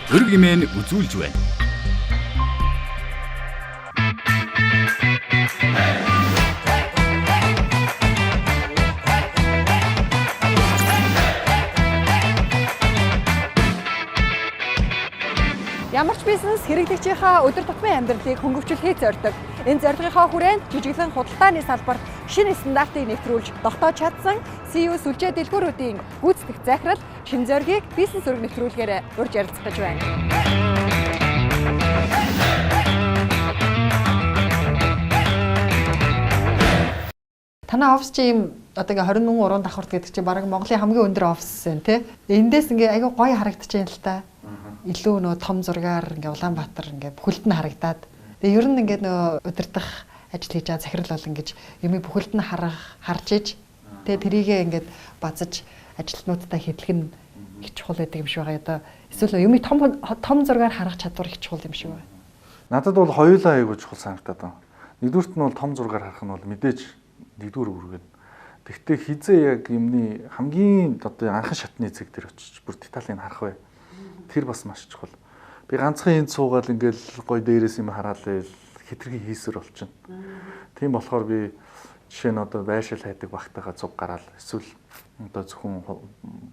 өргөмэн үзүүлж байна. Ямар ч бизнес хэрэглэгчийнхаа өдөр тутмын амьдралыг хөнгөвчлөхийг зорддог. Энэ зорилгынхаа хүрээнд жижиглэн худалдааны салбарт шинэ стандартыг нэвтрүүлж тогтоож чадсан CEO сүлжээ дэлгүүрүүдийн гүйцэтгэх захирал шинэ зорилгыг бизнес өрг нэвтрүүлгээр урьж ярилцах гэж байна. Танай офис чи ийм одоо ингээ 23 давхарт гэдэг чи бараг Монголын хамгийн өндөр офис юм тий. Эндээс ингээ айгүй гоё харагдчихээн л та. Илүү нөө том зургаар ингээ Улаанбаатар ингээ бүхэлд нь харагдаад. Тэгээ ер нь ингээ нөө удирдах ажил хийж байгаа захирал бол ингэж юмыг бүхэлд нь харж иж тэгээ тэрийгээ ингээд базаж ажилтнуудтай хэдлэх нь их чухал байдаг юм шиг байгаа. Одоо эсвэл юмыг том зургаар харах чадвар их чухал юм шиг байна. Надад бол хоёулаа айгүй чухал санагдаад байна. Нэгдүгürt нь бол том зургаар харах нь бол мэдээж нэгдүгээр үүргэн. Тэгвэл хизээ яг юмны хамгийн одоо анхан шатны зэг дээр очиж бүр деталийг харах бай. Тэр бас маш чухал. Би ганцхан энд суугаад ингээл гой дээрээс юм хараалаа хитрхи хийсэр болчихно. Тийм болохоор би жишээ нь одоо байшил хайдаг багтайгаа цуг гараал эсвэл одоо зөвхөн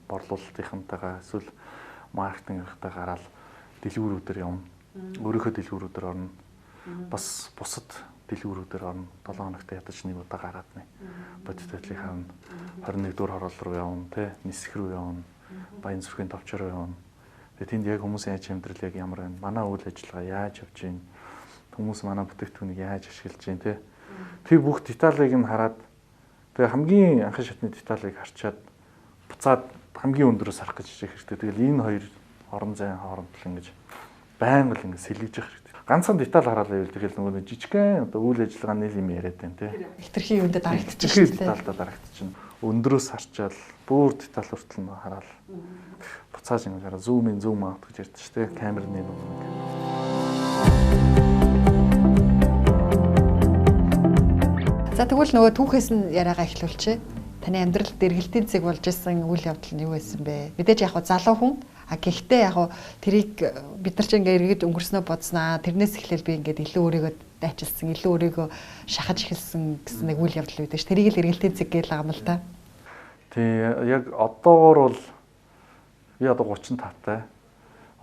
борлуулалтынхантайгаа эсвэл маркетингийнхтай гараал дэлгүүрүүдээр явна. Өөрийнхөө дэлгүүрүүдээр орно. Бас бусад дэлгүүрүүдээр орно. 7 хоногт ядаж нэг удаа гараад нэ. Бодит байдлыг харна. 21 дугаар хороол руу явна, тэ нисэх рүү явна. Баян зүрхийн товчор руу явна. Тэгээ тэнд яг хүмүүсийн аж амьдрал яг ямар байна? Манай үйл ажиллагаа яаж явж байна? Хүмүүс манай бүтээгдэхүүнийг яаж ашиглаж байна, тэ? Тэр бүх деталийг нь хараад тэгээ хамгийн анхан шатны деталийг харчаад буцаад хамгийн өндөрөөс харах гэж хичээх хэрэгтэй. Тэгэл энэ хоёр орон зайн хооронд л ингэж байнга л ингэ сэлгэж явах хэрэгтэй. Ганцхан деталь хараалаа байвал тэгэл нөгөө жижигхэн одоо үйл ажиллагааны юм яриад байна, тэ? Хитрхи юунд дарагдчих шүү дээ. Детальдаа дарагдчихна. Өндөрөөс харчаал бүр деталь хүртэл нь хараал. Буцааж ингэ зум аут гэж ярьдаг шүү дээ. Камерны нэг. За тэгвэл нөгөө түүхээс нь яриагаа эхлүүлчихье. Таны амьдралд дэргэлтийн зэг болж исэн үйл явдал нь юу байсан бэ? Мэдээж яг залуу хүн. Гэхдээ яг тэрийг бид нар ч ингээ эргэж өнгөрснөө бодснаа. Тэрнээс эхлээл би ингээд илүү өөрийгөө дайчилсан, илүү өөрийгөө шахаж эхэлсэн гэсэн нэг үйл явдал үүдэж. Тэрийг л эргэлтийн зэг гээл байгаа юм л та. Тий, яг одоогор бол би одоо 35 таа.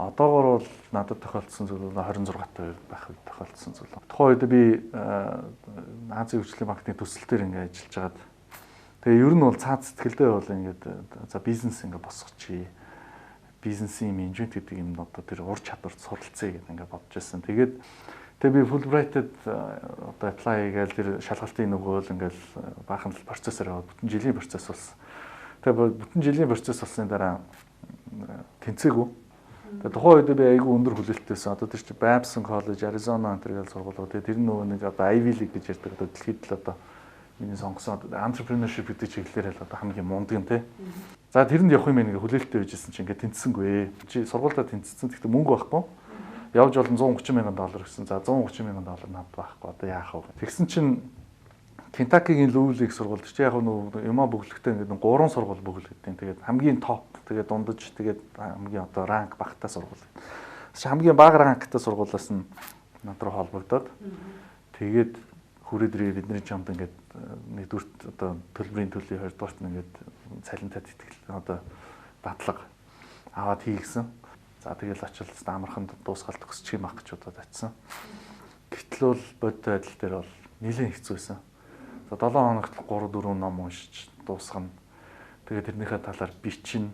Одоогор бол надад тохиолдсон зүйл 26 таа байх үед тохиолдсон зүйл. Тухайн үед би Азийн хөгжлийн банкны төсөл дээр ингээ ажиллаж байгаад тэгээ ер нь бол цаад сэтгэлдээ бол ингээд за бизнес ингээ босгочих. Бизнесийн менежмент гэдэг юм одоо тэр ур чадварт суралцъя гэдэг ингээ бодож байсан. Тэгээд би Fulbright-д одоо apply гээл тэр шалгалтын нөгөө л ингээл баахан л процессор яваад бүтэн жилийн процесс болсон. Тэгээд бүтэн жилийн процесс болсны дараа тэнцээгүй. Тэгээд тухайн үед би айгүй өндөр хүлээлттэйсэн. Одоо тэр чинь Babson College, Arizona энэ гэл сургуулиуд. Тэгээд тэр нөгөө нэг одоо Ivy League гэж ярьдаг. Одоо дэлхийд л одоо миний сонгосон entrepreneurship гэдэг чиглэлээр л одоо хамгийн мундаг юм те. За тэрэнд явах юм ингээ хүлээлттэй байжсэн чинь ингээ тэнцсэнгүй. Чи сургуультай тэнцсэн. Гэхдээ мөнгө байхгүй. Явж олон $130 мянган гэсэн. За $130 мянган надад байхгүй. Одоо яах вэ? Тэгсэн чинь Kentucky-гийн Louisville сургуульд чи яг нөгөө юмаа бөглөхтэй ингээ 3 сургууль бөглөгдсөн. Тэгээд хамгийн топ, тэгээд дундаж, тэгээд хамгийн одоо ранк багтаа сургууль. Хамгийн бага ранктай сургуулиас нь над руу холбогдоод тэгээд хүрээд ирээ бидний чамд ингээд нэгдүгürt одоо төлбөрийн төлөлийн хоёрдугаарт нь ингээд цалинтад итгэл одоо батлага аваад хийгсэн. За тэгэл очил амархан дуусгалт өгсчих юм ах гэж бодоод очисон. Гэтэл бол бодит байдал дээр бол нэлээд хэцүү байсан. За 7 хоногт 3-4 ном уншиж дуусгана. Тэгээд тэрнийхээ талаар бичнэ.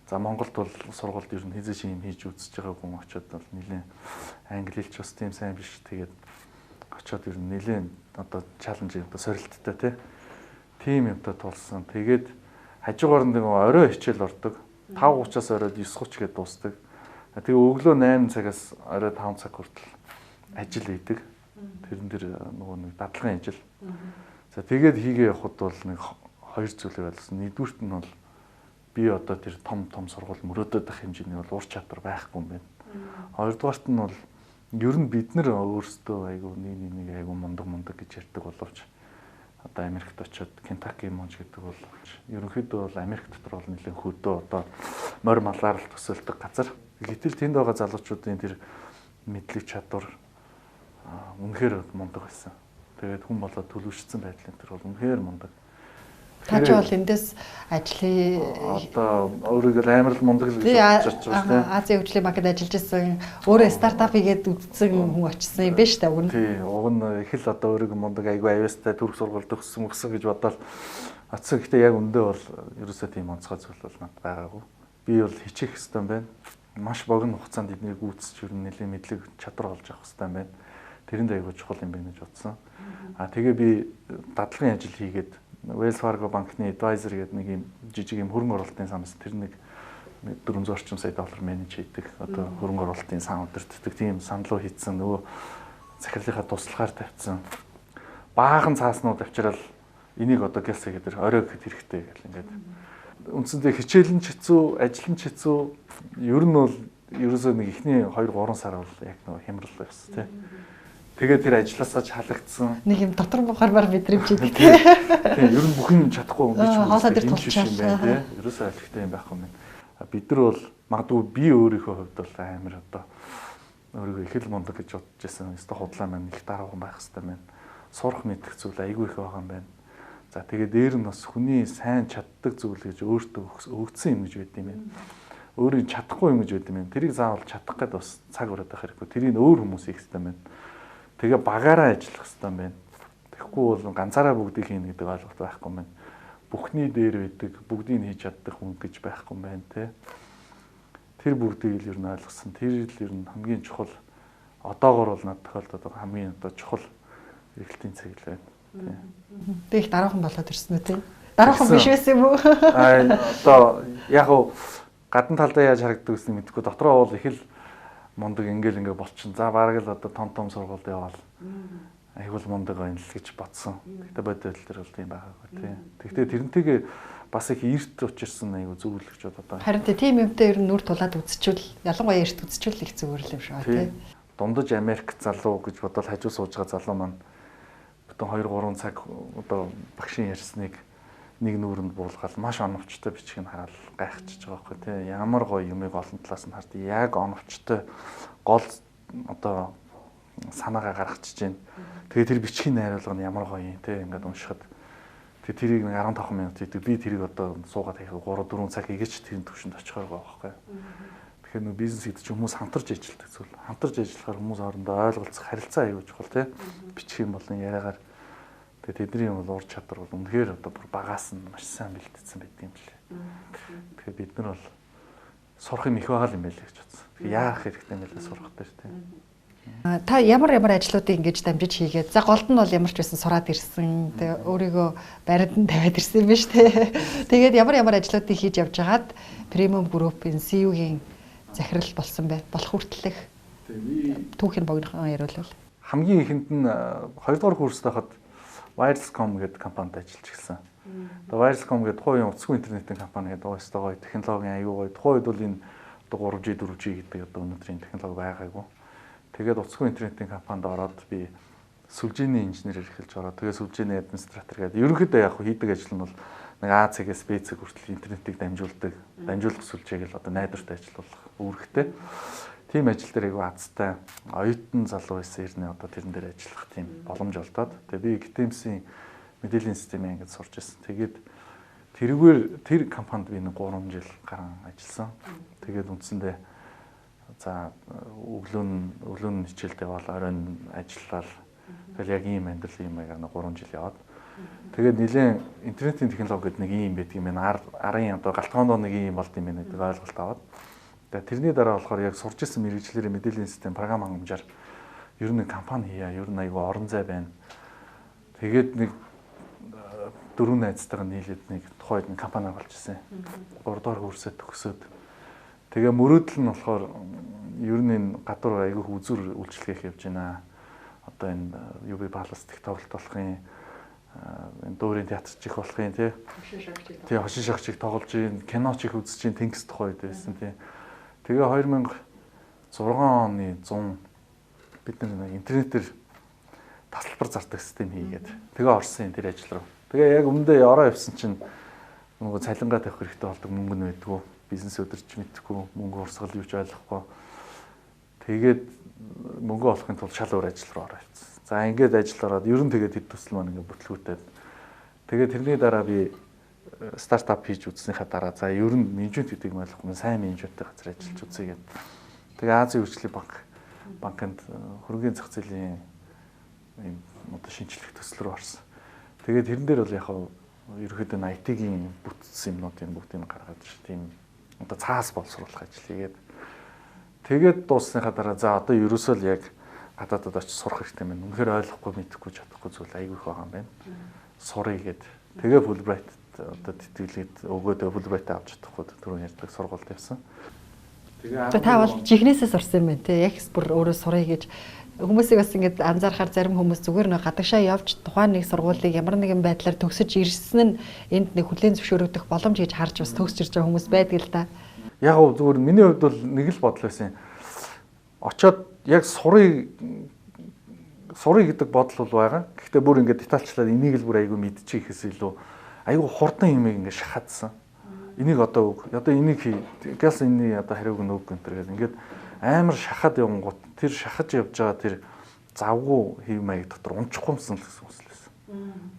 За Монголд бол сургуульд ер нь хизээч юм хийж үзэж байгаа хүн очиод бол нэлээд англи хэлч бас тийм сайн биш. Тэгээд очиод ер нь нэлээд одоо чаленж одоо сорилттой тийм юмтай тулсан. Тэгээд хажуугаар нэг орой хичээл ордог. 5:30-аас оройд 9:30 гээд дуусдаг. Тэгээ өглөө 8 цагаас орой 5 цаг хүртэл ажил хийдэг. Тэрэн дээр нөгөө нэг дадлагын ажил. За тэгээд хийгээ явахад бол нэг хоёр зүйлээ болсон. Нэгдүгürt нь бол би одоо тэр том сургууль мөрөөдөд байх хэмжээний бол ур чадвар байхгүй юм байна. Хоёрдугаарт нь бол ер нь бид нар өөрсдөө айгүй нэг айгүй мундаг гэж ярьдаг боловч одоо Америкт очиод Kentucky Monge гэдэг бол ерөнхийдөө бол Америк дотор бол нэлээд хөдөө одоо морь малаар л төсөөлдөг газар. Гэтэл тэнд байгаа залуучуудын тэр мэдлэг чадвар үнэхээр мундаг байсан. Тэгээд хүн болоод төлөвшсөн байдлын тэр бол үнэхээр мундаг. Та ч бол эндээс ажлын одоо өөрийгөө амар л мундаг л гэж бодож байгаа тийм. Азийн хөгжлийн банкнд ажиллаж исэн, өөрөө стартап хийгээд үдцсэн хүн очсон юм байна шүү дээ. Уг нь. Тий, уг нь их л одоо өөрийгөө мундаг айгүй аюустай төрөх сургуульд өгсөн гэж бодоод атсан. Гэхдээ яг өндөө бол ерөөсөө тийм онцгой зүйл бол надад байгаагүй. Би бол хичээх хэвээр байна. Маш богино хугацаанд эднийг үүсч ер нь нэлийн мэдлэг чадвар олж авах хэвээр байна. Тэрэнд айгүй чухал юм байна гэж бодсон. Тэгээ би дадлагын ажил хийгээд Wells Fargo банкны advisor гэдэг нэг юм жижиг юм хөрөнгө оруулалтын самс тэр нэг 400 орчим сая доллар менеж хийдэг. Одоо хөрөнгө оруулалтын сан удирддаг тийм саналуу хийцэн нөгөө захирлынхаа туслахаар тавьсан. Баахан цааснууд авчирал энийг одоо гэлс гэдэг орой гэхэд хэрэгтэй гэл ингээд. Үндсэндээ хичээл нь ч хэцүү, ажил нь ч хэцүү. Ер нь бол ерөөсөө нэг ихний 2-3 сар бол яг нөгөө хямрал байсан тийм. Тэгээд тэр ажилласаа ч халагдсан. Нэг юм дотор гармаар мэдрэмж идэг тийм. Тийм, ер нь бүхэн чадахгүй юм гэж хоолой дээр тулчаал юм байна тийм. Ерөөсөө алхихтай юм байхгүй юм. Бид нар бол магадгүй би өөрийнхөө хувьд бол амар одоо өөрийгөө их л мундаг гэж бодож байсан. Өстой худлаа маань их дараахан байх хэрэгтэй байна. Сурах мэдэх зүйл айгүй их байгаа юм байна. За тэгээд дээр нь бас хүний сайн чаддаг зүйл гэж өөртөө өгсөн юм гэж байд юм байна. Өөрийн чадахгүй юм гэж байд юм байна. Тэрийг заавал чадах гэдэг бас цаг ураад байх хэрэггүй. Тэрийг өөр хүмүүс хийх хэрэгтэй байна. Тэгээ багаараа ажиллах хэрэгтэй юм байна. Тэгэхгүй бол ганцаараа бүгдийг хийнэ гэдэг ойлголт байхгүй юм байна. Бүхний дээр байдаг, бүгдийг хийж чаддаг хүн гэж байхгүй юм байна те. Тэр бүгдийг л ер нь ойлгосон. Тэр л ер нь хамгийн чухал одоогор бол над тохиолдод хамгийн одоо чухал эргэлтийн цаг л байна. Тэг их дараахан болоод ирсэн үү те. Дараахан биш байсан юм уу? Одоо яг уу гадна талдаа яаж харагддаг гэсэн мэдэхгүй дотроо бол их л мундаг ингээл ингээ болчихно. За бараг л одоо том сургуульд яваал. Айгуул мундаг байна л гэж бодсон. Гэтэ бодол төр бол тийм байгаагүй тийм. Тэгвэл тэрнтэйгээ бас их эрт учирсан айгуу зүйл гэж бодоод байна. Харин тийм юмтай ер нь нүр тулаад үзчихвэл ялангуяа эрт үзчихвэл их зүгээр л юм шиг байна тийм. Дундаж Америк залуу гэж бодоод хажуу сууж байгаа залуу маань бүтэн 2-3 цаг одоо багшийн ярьсныг нэг нүүрэнд буулгаад маш оновчтой бичих нь хараад гайхчихж байгаа байхгүй тийм. Ямар гоё юмыг олон талаас нь хард. Яг оновчтой гол одоо санаагаа гаргачихж байна. Тэгээ тэр бичгийн найруулга нь ямар гоё юм тийм. Ингээд уншихад тэгээ тэрийг нэг 15 минут хийдэг. Би тэрийг одоо суугаад хийх 3-4 цаг хийгээч тэр төвшөнд очихоор байгаа байхгүй. Тэгэхээр нэг бизнес гэдэг чинь хүмүүс хамтарч ажилладаг зүйл. Хамтарч ажиллахаар хүмүүс хоорондоо ойлголцох харилцаа аягүй чухал тийм. Бичих юм болон яриагаар тэгээ тэдний юм бол ур чадвар бол үнэхээр одоо бүр багаас нь маш сайн бэлтгэсэн байдаг юм лээ. Тэгэхээр бид нар бол сурах юм их байгаа юм байлээ гэж бодсон. Тэгээ яах хэрэгтэй юм бэ сурах дээр тийм. Та ямар ажлуудыг ингэж дамжиж хийгээд за голд нь бол ямар ч байсан сураад ирсэн. Тэгээ өөрийгөө бариад нь тавиад ирсэн юм биш үү? Тэгээд ямар ажлуудыг хийж явж хагаад премиум группийн CEO-гийн захирал болсон байх болох хүртэлх. Түүхийн богинохон яриулвал. Хамгийн ихэнд нь 2 дугаар курст байхад Wireless.com гэдэг компанид ажиллаж ирсэн. Тэгээ Wireless.com гэдэг тухайн утасгүй интернетийн компани гэдэг өстой гоё технологийн аюу гоё. Тухайн үед бол энэ одоо 3G 4G гэдэг одоо өнөөдрийн технологи байгаагүй. Тэгээд утасгүй интернетийн компанид ороод би сүлжээний инженерээр эхэлж ороод тэгээ сүлжээний администратор гэдэг. Ерөнхийдөө яг хийдэг ажил нь бол нэг А цэгээс Б цэг хүртэл интернетийг дамжуулах сүлжээг л одоо найдвартай ажиллуулах үүрэгтэй. Тийм ажил дээр айгүй азтай оюутан залуу байсан ирнэ одоо тэрэн дээр ажиллах тийм боломж олдоод. Тэгээ би ГТМС-ийн мэдээллийн системийн ангид сурч ирсэн. Тэгээд тэрүүгээр тэр компанид би нэг 3 жил гарan ажилласан. Тэгээд үндсэндээ за өглөө нь хичээлд явбал оройн ажиллаад тэгэл яг ийм амьдрал юм яг 3 жил яваад. Тэгээд нэлээд интернетийн технологи гэдэг нэг юм байдаг юм байна. Арын одоо галтгоонд нэг юм болд юм байна гэдэг ойлголт аваад. Тэгээд тэрний дараа болохоор яг сурч ирсэн мэргэжлэрийн мэдээллийн систем програм хангамжаар ер нь компани хийя, ер нь айгүй орон зай байна. Тэгээд нэг 4 найзтайгаа нийлээд нэг тухайд нэг компани болж ирсэн. 3 дугаар курсээ төгсөөд тэгээ мөрөөдөл нь болохоор ер нь энэ гадуур айгүй үзүр үйлчлэгээ явж байна. Одоо энэ UB баластик тоглолт болохын энэ дуурийн театрч их болохын тий. Хошин шагчийг тоглож ийн, киноч их үзэж ийн тэнгис тухайд байсан тий. Тэгээ 2006 оны 100 бид нэг интернетээр тасалбар зардаг систем хийгээд тэгээ орсон тэр ажил руу. Тэгээ яг өмнөдөө ороо явсан чинь нөгөө цалингаа тавих хэрэгтэй болдог мөнгө нь байдгүй. бизнес өдөрч мэдхгүй, мөнгө урсгал юу ч ойлгохгүй. Тэгээд мөнгө олохын тулд шал өөр ажил руу ороо явцсан. За ингээд ажил ороод ер нь тэгээд хэд төсөл маань ингээд бүтлгүүтээд тэгээд тэрний дараа би стартап хийж үзснийхаа дараа за ер нь менежмент гэдэг юм ойлгохгүй сайн менежменттэй газар ажиллаж үзье гэдэг. Тэгээд Азийн хөгжлийн банкнд хөрөнгөний зах зээлийн ийм одоо шинжлэх төсөл рүү орсон. Тэгээд тэрэн дээр бол яг ерөөхдөө IT-ийн бүтцсэн юмнуудын бүгдийг гаргаад тийм одоо цаас боловсруулах ажил хийгээд тэгээд дууссныхаа дараа за одоо ерөөсөө л яг гадаадд очиж сурах хэрэгтэй байна. Үнэхээр ойлгохгүй мэдэхгүй чадахгүй зүйл айгүй их байгаа юм байна. Сурыг гээд тэгээ Fulbright одоо тэтгэлээд өгөөдөө Fulbright авч чадахгүй түрүүн ярьдаг сургуульд явсан. Тэгээ та бол жихнээсээ сурсан юм байна те. Яг бүр өөрөө сурыг гэж хүмүүсийг бас ингэж анзаарахаар зарим хүмүүс зүгээр нэг гадагшаа явж тухайн нэг сургуулийг ямар нэгэн байдлаар төгсөж ирсэн нь энд нэг хүлээн зөвшөөрөгдөх боломж гэж харж бас төгсөж ирж байгаа хүмүүс байдаг л да. Яг гоо зүгээр миний хувьд бол нэг л бодол байсан. Очоод яг сурыг гэдэг бодол бол байгаа. Гэхдээ бүр ингээд детальчлаад энийг л бүр айгүй мэдчихээ гэхээс илүү айгүй хурдан юмыг ингээд шахаадсан. Энийг одоо энийг газ энэний одоо хариуг нь өг гэнтэр гэдэг ингээд амар шахаад явгонгууд тэр шахаж явж байгаа тэр завгүй хэв маяг дотор унчихгүймсэн л гэсэн үг байсан.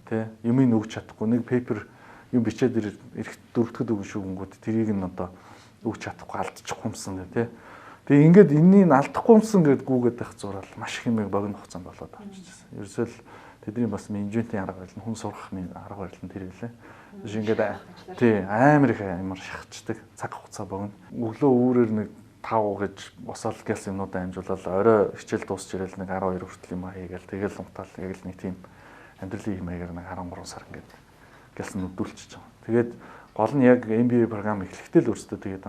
Тэ юмыг өгч чадахгүй нэг пейпер юм бичээд эрт дөрөвдөд өгөн шүүгөнгүүд тэрийг нь одоо өгч чадахгүй алдчихгүймсэн гэх тэ. Тэгээ ингээд энэнийг алдахгүймсэн гэд гүгээд байх зураг маш их юмэг богино хугацаанд болоод авчихсан. Ерөөсөө л тэдний бас менежментийн арга барил нь хүн сурах арга барил нь тэр гэлээ. Тийш ингээд тий амар их амар шахацдаг цаг хугацаа богино. Өглөө үүрээр нэг 5 гэж босоод гэлс юмнуудаа амжуулаад орой хичээл дуусч ирэл нэг 12 хүртэл юм хийгээл тэгэл унтаал яг л нэг тийм амьдралын юм аягаар нэг 13 сар ингээд гэлс нүдүүлчихэж байгаа. Тэгээд гол нь яг MBA програм эхлэхдээ л өөрсдөө тэгээд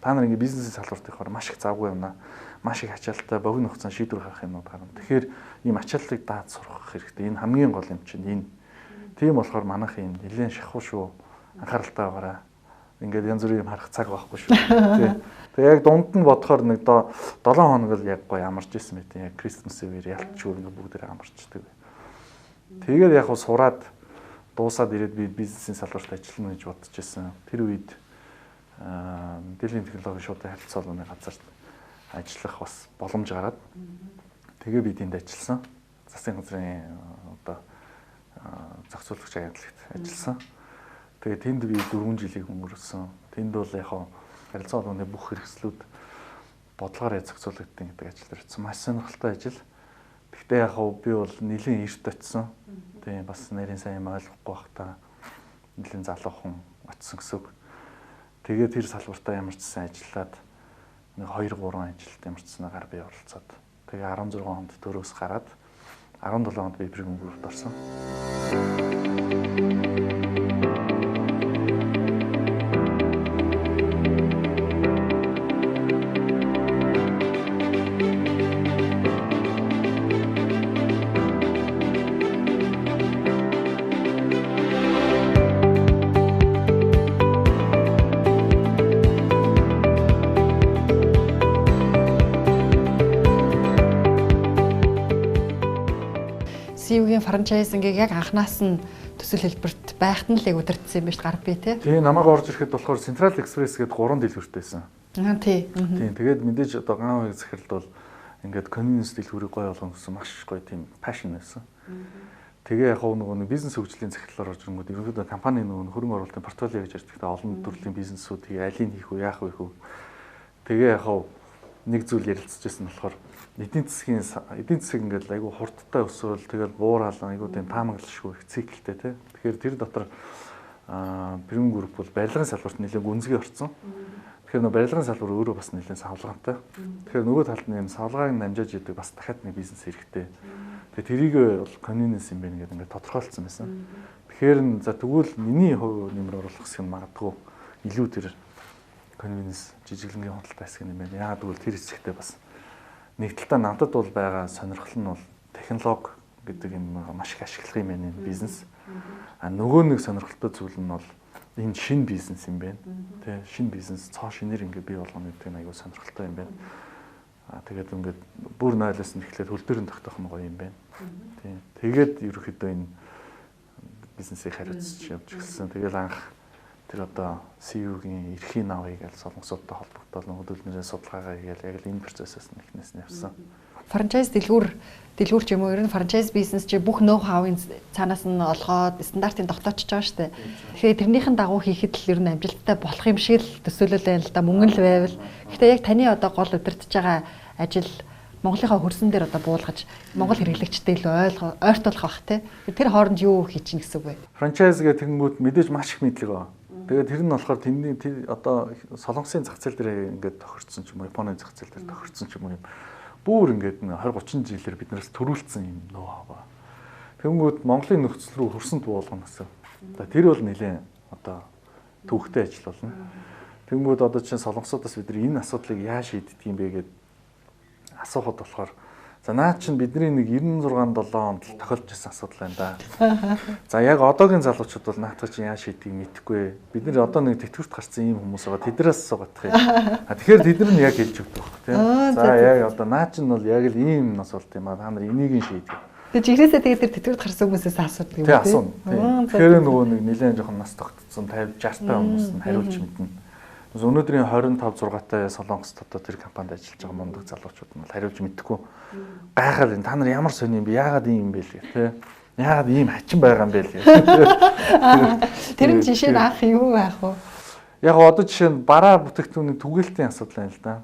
та нар ингээд бизнесийн салбарт ихоор маш их завгүй юмнаа маш их ачаалттай богино хугацаанд шийдвэр гаргах юмнууд гарна. Тэгэхээр ийм ачаалтыг даад сурах хэрэгтэй. Энэ хамгийн гол юм чинь энэ. Тийм болохоор манайх юм нэлээд шахуу шүү. Анхааралтай байгаарай. Ингээд янз бүрийн юм харах цаг байхгүй шүү. Тэгээ яг дунд нь бодохоор нэг 7 хоног л яг гоё амарч исэн мэт. Яг Christmas Eve-ээр ялтчгүй ингээд бүгдээр амарчдаг. Тэгээд яг сураад дуусаад ирээд би бизнесийн салбарт ажиллана гэж бодож ирсэн. Тэр үед мэдээллийн технологийн шуудан харилцаа холбооны газарт ажиллах бас боломж гараад тэгээ би тэнд ажилласан. Засгийн газрын одоо зохицуулагч агентлагт ажилласан. Тэгээ тэнд би 4 жилийг өнгөрөөсөн. Тэнд бол яг харилцаа холбооны бүх хэрэгслүүд бодлогоор зохицуулагдсан гэдэг ажил дээр маш сонирхолтой ажил. Гэхдээ яг би бол нэлийн эрт очисон. Тэгээ бас нарийн сайн юм ойлгохгүй байхдаа нэлийн залуу хүн очисон гэсэн үг. Тэгээд тэр салбартаа ямарчсан ажиллаад нэг 2-3 ажилд ямарчсанаар би оролцоод тэгээ 16 хонд төрөөс гараад 17 хонд би Premium Group-д орсон. CEO-гийн франчайзингийг яг анханаас нь төсөл хэлбэрт байхад нь л удирдсан юм биш гар би тий. Тэгээ намайг орж ирэхэд болохоор Central Express гэдэг 3 дэлгүүртэйсэн. Тий. Тийм тэгээд мэдээж одоо гаавын захиралд бол ингээд convenience дэлгүүрийг гоё болгоно гэсэн маш гоё тийм passion байсан. Тэгээ яг нөгөө бизнес хөгжлийн захирлаар орж ирэнгүүт ерөнхийдөө компани нөгөө хөрөнгө оруулалтын портфолио гэж ярьдаг. Олон төрлийн бизнесүүдийг алийг хийх үү, яах вэ хөө. Тэгээ яг нэг зүйл ярилцчихсан болохоор эдийн засаг ингээд айгүй хурдтай өсөөл тэгэл буурал айгүй тийм таамаглалшгүй их циклтэй тий. Тэгэхээр тэр дотор Premium Group бол барилгын салбарт нэлээд гүнзгий орсон. Тэгэхээр нөгөө барилгын салбар өөрөө бас нэлээд савлгаантай. Тэгэхээр нөгөө талд нь юм савлгааг намжааж идэг бас дахиад нэг бизнес хэрэгтэй. Тэгээ тэрийг бол convenience юм байна гэдэг ингээд тодорхойлцсон байсан. Тэгэхээр за тэгвэл миний хувь нэмэр оруулах хэсэг нь магадгүй илүү тэр convenience жижиглэнгийн худалдаа хэсэг юм байна. Яагаад гэвэл тэр хэсэгтээ бас нэг талдаа надад бол байгаа сонирхол нь бол технологи гэдэг юм маш их ашиглах юм байна энэ бизнес. А нөгөө нэг сонирхолтой зүйл нь бол энэ шинэ бизнес юм байна. Тэ шинэ бизнес цоо шинээр ингээ бий болгоно гэдэг нь аягүй сонирхолтой юм байна. А тэгээд ингээд бүр нойлоос нь эхлээд хөл дөрөнд тогтоох нь гоё юм байна. Тэ тэгээд ерөөхдөө энэ бизнесийг хариуцж явж гисэн. Тэгэл анх тэр одоо CU-гийн эрхийн навыг аль солонгосуудтай холбогдоод нөхөдөлмөрийн судалгаагаа хийгээл яг л энэ процессээс нь эхнээс нь явсан. Франчайз дэлгүүр ч юм уу ер нь франчайз бизнес чи бүх ноу хавын цаанаас нь олгоод стандартын тогтоочж байгаа шүү дээ. Тэгэхээр тэрнийхэн дагуу хийхэд л ер нь амжилттай болох юм шиг л төсөөлөл байна л да, мөнгө л байвал. Гэхдээ яг таны одоо гол удирдах байгаа ажил Монголынхаа хөрсөн дээр одоо буулгаж Монгол хэрэглэгчтэй л ойртуулах бах те. Тэр хооронд юу хийчих гэсэн үг вэ? Франчайз гэх тэнгууд мэдээж маш их мэдлэг байгаа. Тэгээд тэр нь болохоор тэрний одоо солонгосын зах зээл дээр ингээд тохирцсон ч юм уу, Японы зах зээл дээр тохирцсон ч юм уу. Бүр ингээд 20 30 жилээр биднээс төрүүлсэн юм нөө ба. Тэнгүүд Монголын нөхцөл рүү хөрсөнд буулгана гэсэн. Тэр бол нэлээд одоо төвхтэй ажил болно. Тэнгүүд одоо чинь солонгосоодоос бид энэ асуудлыг яаж шийддэг юм бэ гэд асуухад болохоор за наад чинь бидний нэг 96 7 онд л тохиолж ирсэн асуудал байна да. За яг одоогийн залуучууд бол наадах чинь яаж шийдгийг мэдэхгүй. Бид нэр одоо нэг тэтгэврт гарсан ийм хүмүүс байгаа. Тэдрээс асуугаадах юм. Тэгэхээр тэд нар нь яг хэлж өгдөг байхгүй тийм. За яг одоо наад чинь бол яг л ийм асуулт юм а. Та нар энийг нь шийдэг. Тэг жигнэсээ тэгээд тэр тэтгэврт гарсан хүмүүсээс асуудаг юм тийм. Тийм. Тэгэхээр нөгөө нэг нэлээд жоохон нас тогтцсон 50 60 та хүмүүс нь хариулж мэднэ. Өнөөдрийн 25 6-тай солонгост одоо тэр компанид ажиллаж байгаа мундаг залуучууд нь хариулж мэдэхгүй гайхаад энэ та нар ямар сони юм бэ? Яагаад ийм юм бэ л гэх тээ. Яагаад ийм хачин байгаа юм бэ л гэх. Тэр нь жишээ нь анх юу байх вэ? Яг одоо жишээ нь бараа бүтээгдэхүүний түгээлтийн асуудал байна л да.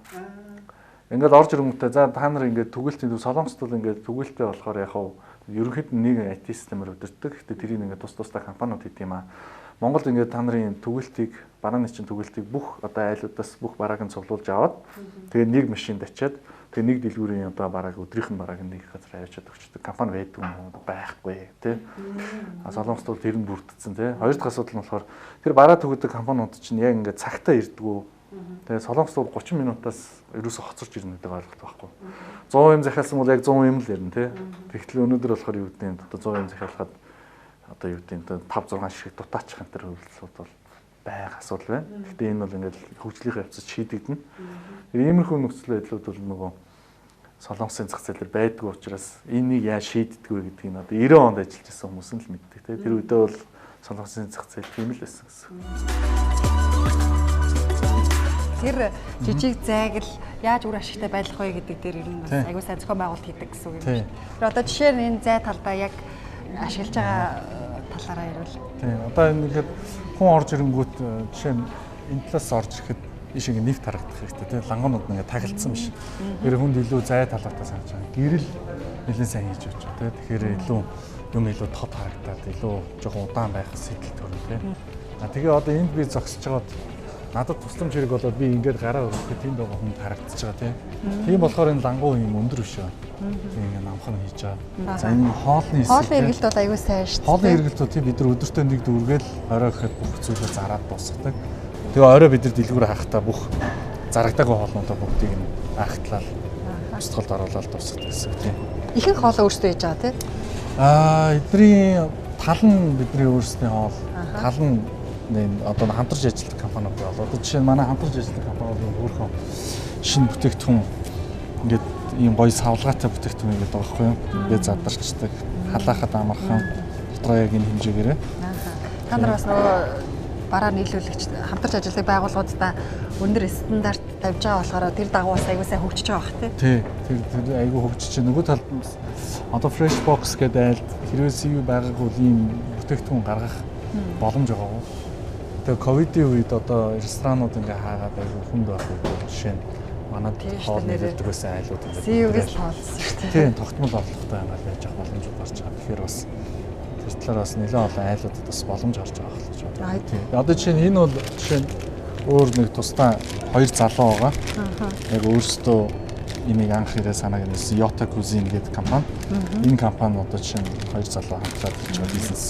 Ингээд орж ирэнгүүтээ за та нар ингээд түгээлтийн солонгост бол ингээд түгээлтээ болохоор яг ерөнхийд нэг IT системээр удирддаг. Гэхдээ тэрийг ингээд тусдаа компаниуд хийдэг юм аа. Монголд ингээд та нарын түгээлтийг барааны чинь түгээлтийг бүх одоо айлуудаас бүх барааг нь цуглуулж аваад тэгээд нэг машинд ачаад тэгээд нэг дэлгүүрийн одоо барааг өдрийнх нь барааг нэг газар аваачаад өгчдөг компани байдаг юм байхгүй тий. Солонгост бол тэр нь бүрдсэн тий. Хоёр дахь асуудал нь болохоор тэр бараа түгдэг компаниуд чинь яг ингээд цагтаа ирдэггүй. Тэгээд солонгост бол 30 минутаас ерөөсө хоцорч ирнэ гэдэг ойлголт байхгүй. 100 юм захиалсан бол яг 100 юм л ярина тий. Тэгтэл өнөөдөр болохоор юу гэдэг нь одоо 100 юм захиалахад одоо юу гэдэг нь 5 6 шиг дутаачих энэ төр хөвлөлүүд бол байга асуудал байна. Гэхдээ энэ бол ингээд хөгжлийн явцад шийдэгдэнэ. Иймэрхүү нөхцөл байдлууд бол нөгөө солонгосын зах зээл дээр байдгүй учраас энийг яаж шийддэг вэ гэдгийг нь одоо 90 онд ажиллаж байсан хүмүүс нь л мэддэг тийм. Тэр үедээ бол солонгосын зах зээл тийм л байсан гэсэн. Тэр жижиг зайг л яаж үр ашигтай байлгах вэ гэдэг дээр ер нь аягүй сайн зохион байгуулалт хийдэг гэсэн үг юм байна. Тэр одоо жишээ нь энэ зай талдаа яг ашиглаж байгаа талаараа ярил. Тийм. Одоо ингээд хүн орж ирэнгүүт жишээ нь энэ талаас орж ирэхэд ийш ингээд нэг тарагдах хэрэгтэй тийм. Лангуунууд ингээд тагалдсан биш. Тэр хүнд илүү зай талаатаа санаж байгаа. Гэрэл нэлээд сайн хийж өгч байгаа тийм. Тэгэхээр илүү юм илүү тод харагдаад илүү жоохон удаан байх сэтэл төрөл тийм. Тэгээ одоо энд би зогсож байгаад надад тусламж хэрэг болоод би ингээд гараа өргөхөд тэнд байгаа хүнд харагдаж байгаа тийм. Тийм болохоор энэ лангуу юм өндөр биш үү. Ингээд намхан хийж байгаа. За энэ хоолны эргэлт бол аягүй сайн шүү дээ. Хоолны эргэлтүүд тийм бид нар өдөртөө нэг дүүргээл орой гэхэд бүх зүйлээ зараад дуусгадаг. Тэгээ орой бид нар дэлгүүр хаахтаа бүх зарагдаагүй хоолнуудаа бүгдийг нь ахтлал устгалд оруулаад дуусгадаг гэсэн тийм. Ихэнх хоолоо өөрсдөө хийж байгаа тийм. Эдний тал нь бидний өөрсдийн хоол. Тал нь одоо хамтарч ажилладаг компаниуд бол одоо жишээ нь манай хамтарч ажилладаг компаниудын өөрхөн шинэ бүтээгдэхүүн ингээд ийм гоё савлгаатай бүтээгдэхүүн гэдэг байгаа байхгүй юу? Ингээд задарчдаг, халаахад амархан дотроо яг энэ хэмжээгээрээ. Та нар бас нөгөө бараа нийлүүлэгч хамтарч ажилладаг байгууллагуудаа өндөр стандарт тавьж байгаа болохоор тэр дагуу бас аягүй сайн хөгжиж байгаа бах тий. Тэр аягүй хөгжиж чинь нөгөө талд одоо fresh box гэдэг айлд хэрвээ CU байгаагүй ийм бүтээгдэхүүн гаргах боломж байгаагүй. Тэгээ ковидын үед одоо ресторанууд ингээ хаагаад аягүй хүнд байх үед жишээ нь манад хоол нэлээд байсан айлууд ингээ CU-гээс тоолсон шүү дээ. Тийм тогтмол орлоготой юм байж байгаа боломжууд гарч байгаа. Тэгэхээр бас тэр талаар бас нэлээд олон айлуудад бас боломж гарч байгаа гэж бодлоо. Тийм. Одоо жишээ нь энэ бол жишээ нь өөр нэг тусдаа хоёр залуу байгаа. Яг өөрсдөө энийг анх ирээ санааг нэрсэн Yota Cuisine гэдэг компани. Энэ компани одоо жишээ нь хоёр залуу хамтлаад хийж байгаа бизнес.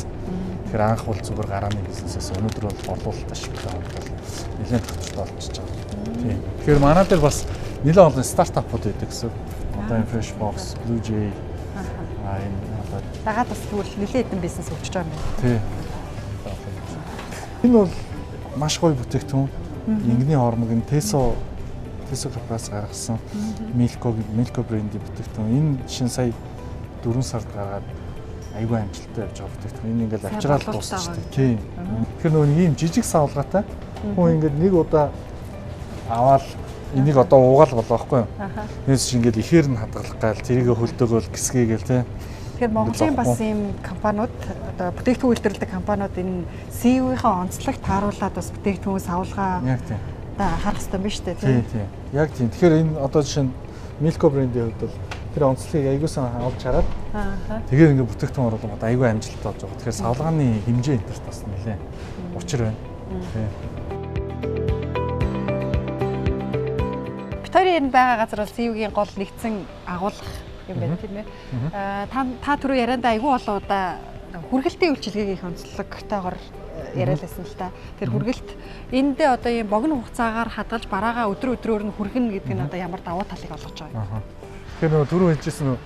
Тэгэхээр анх бол зүгээр гарааны бизнесээс өнөөдөр бол борлуулалт ашиглаа бол нэлээд төвчтэй болчихж байгаа. Тийм. Тэгэхээр манай дээр бас нэлээд олон стартапууд байдаг гэсэн. Одоо энэ Fresh Box, Blue Jay энэ одоо дагаад бас тэгвэл нэлээд хэдэн бизнес хөгжиж байгаа юм байна. Тийм. Энэ бол маш гоё бүтээгдэхүүн. Ингэний хормог энэ Teso корпорац гаргасан Milko брендийн бүтээгдэхүүн. Энэ жишээ сая 4 сард гаргаад айгүй амжилттай явж байгаа бүтээгдэхүүн. Энэ ингээд Сайн авчраад боловсролтой дуусна шүү байгаа. дээ. Тийм. Тэгэхээр нөгөө ийм жижиг савлгаатай хүн ингээд нэг удаа аваад энийг одоо уугаал болоо байхгүй юу? Нийс чи ингээд ихээр нь хадгалах гал тэрийг хөлдөөгөл гисгээгээл тий. Тэгэхээр Монголын бас ийм компаниуд одоо бүтээгдэхүүн үйлдвэрлэдэг компаниуд энэ CEO-ийнхаа онцлогт тааруулаад бас бүтээгдэхүүн савлгаа Яг тийм. одоо харах хэрэгтэй юм шүү дээ Тийм тийм. Яг тийм. Тэгэхээр энэ одоо жишээ нь Milko брендийн хувьд бол тэр онцлогийг аягуулсан авч хараад тэгээд ингээд бүтээгдэхүүн оруулах одоо айгүй амжилттай болж байгаа. Тэгэхээр савлгааны хэмжээ энтерт бас нэлээ учир байна. Тийм. Битүүрийн энэ байгаа газар бол CEO-гийн гол нэгдсэн агуулга юм байна тийм ээ. Та түрүү яриандаа айгүй олон удаа хүргэлтийн үйлчилгээгийн их онцлогтойгоор яриалсан л та. Тэр хүргэлт эндээ одоо ийм богино хугацаагаар хадгалж бараагаа өдрөөр нь хүргэнэ гэдэг нь одоо ямар давуу талыг олгож байгаа юм. Тэгэхээр нөгөө түрүү хэлжсэн нөө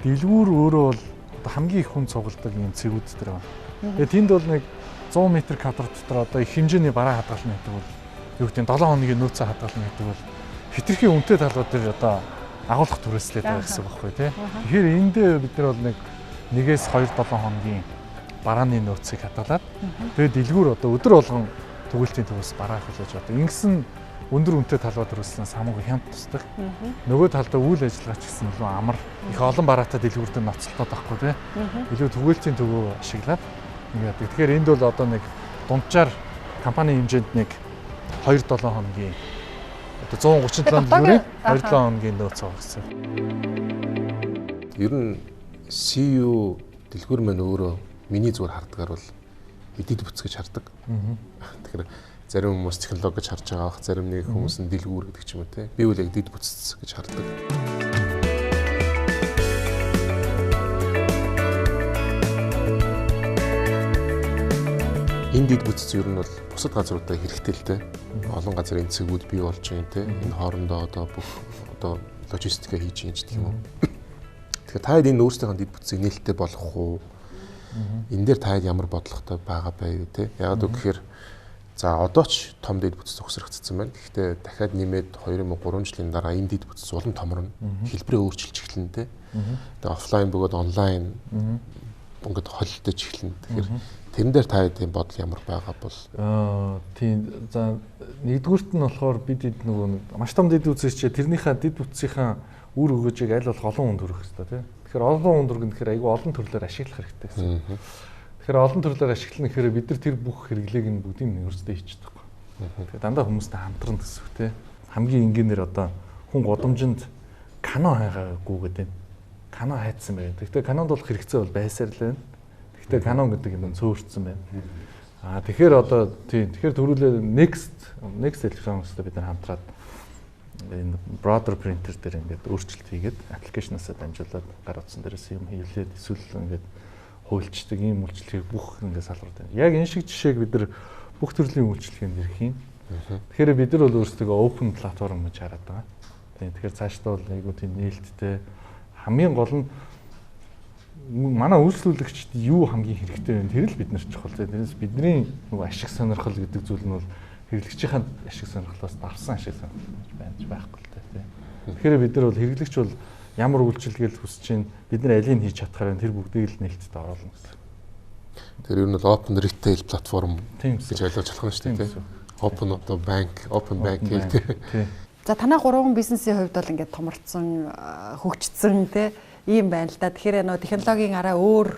дэлгүүр өөрөө бол одоо хамгийн их хүн цугладаг юм цэгүүд дээр байна. Тэгээд тэнд бол нэг 100 м квадрат дотор одоо их хэмжээний бараа хадгална гэдэг бол юу гэдэг нь 7 хоногийн нөөцөө хадгална гэдэг бол хитрхийн үнэтэй талбар дээр одоо агуулгах түрээслээд байгаа гэсэн үг байхгүй тий. Тэгэхээр эндээ бид нар бол нэг 1-2-7 хоногийн барааны нөөцийг хадгалаад тэгээд дэлгүүр одоо өдөр болгон төгөлтийн төвөөс бараа хүлээж одоо ингэсэн өндөр үнэтэй талбар төрүүлсэн самууг хямд тусдаг. Нөгөө талдаа үйл ажиллагаа ч гэсэн илүү амар их олон бараатай дэлгүүртээ ноцтолтой байхгүй тий. Илүү төгөлтийн төвөө ашиглаад ингээд. Тэгэхээр энд бол одоо нэг дунджаар компани хэмжээнд нэг 2-7 хоногийн одоо 137 дэлгүүрийн 2-7 хоногийн нөөц байгаа гэсэн. Ер нь CEO дэлгүүр маань өөрөө миний зүгээр хардгаар бол эдит бүтц гэж хардаг. Тэгэхээр зарим хүмүүс технологи гэж харж байгаа, зарим нэг хүмүүс нь дэлгүүр гэдэг ч юм уу те. Би бол яг эдит бүтц гэж хардаг. Энэ эдит бүтц ер нь бол бусад газруудаа хэрэгтэй л дээ. Олон газрын цэгүүд бий болж байгаа юм те. Энэ хоорондоо одоо бүх одоо логистика хийж юм ч гэх юм уу. Тэгэхээр та энэ өөрсдийнхөө эдит бүтцийг нээлттэй болгох уу? Энэ дээр та ямар бодлоготой байгаа байв те? Яг гэхээр за одоо ч том дэд бүтц төгсрөгдсөн байна. Гэхдээ дахиад нэмээд 2-3 жилийн дараа энэ дэд бүтц улам томорно. Хэлбэрээ өөрчилж эхэлнэ те. Тэгээ офлайн бөгөөд онлайн ингээд холилдож эхэлнэ. Тэгэхээр тэрэн дээр та ийм бодол ямар байгаа бол тийм за нэгдүгüрт нь болохоор бид нөгөө маш том дэд бүтцээ тэрнийхээ дэд бүтцийнхаа үр өгөөжийг аль болох олон хүнд хүргэх хэрэгтэй тийм. Тэгэхээр олон хүнд хүргэх гэхээр айгүй олон төрлөөр ашиглах хэрэгтэй гэсэн. Тэгэхээр олон төрлөөр ашиглах нь гэхээр бид нар тэр бүх хэрэглээг нь бүгдийг нь өөрсдөө хийчихдэг байхгүй. Тэгэхээр дандаа хүмүүстэй хамтран гэсэн үг тийм. Хамгийн энгийнээр одоо хүн годомжинд Canon хайгаагүй гэдэг. Canon хайцсан байна. Гэхдээ Canon-д бол хэрэгцээ бол байсаар л байна. Гэхдээ Canon гэдэг юм цөөрцсөн байна. Тэгэхээр одоо тийм. Тэгэхээр төрүүлээ Next Electronics-тай бид нар хамтраад энэ brother printer дээр ингээд өөрчлөлт хийгээд аппликейшнасаа дамжуулаад гар утсан дээрээс юм хийлээд эсвэл ингээд хуульчдаг ийм үйлчлэгийг бүх ингээд салбарт байна. Яг энэ шиг жишээг бид нар бүх төрлийн үйлчлэгэнд ирэх юм. Тэгэхээр бид нар бол өөрсдөө open платформ гэж хараад байгаа. Тийм. Тэгэхээр цаашдаа бол айгуу тийм нээлттэй хамгийн гол нь манай үйлчлүүлэгчд юу хамгийн хэрэгтэй вэ? Тэр л бид нар чухал. Тэрнээс бидний нөгөө ашиг сонирхол гэдэг зүйл нь бол хэрэглэгчийн ашиг сонирхлоос давсан ашиг сонирхол байж байхгүй л дээ. Тэгэхээр бид нар бол хэрэглэгч бол ямар үйлчилгээл хүсэж чинь бид нар алийг хийж чадхаар тэр бүгдийг л нээлттэй оруулна гэсэн. Тэр ер нь бол open retail платформ гэж ойлгож болох нь шүү дээ. Open bank гэдэг. За танай гурван бизнесийн хувьд бол ингээд томорцсон, хөгжсөн те ийм байна л да. Тэгэхээр нөө технологийн араа өөр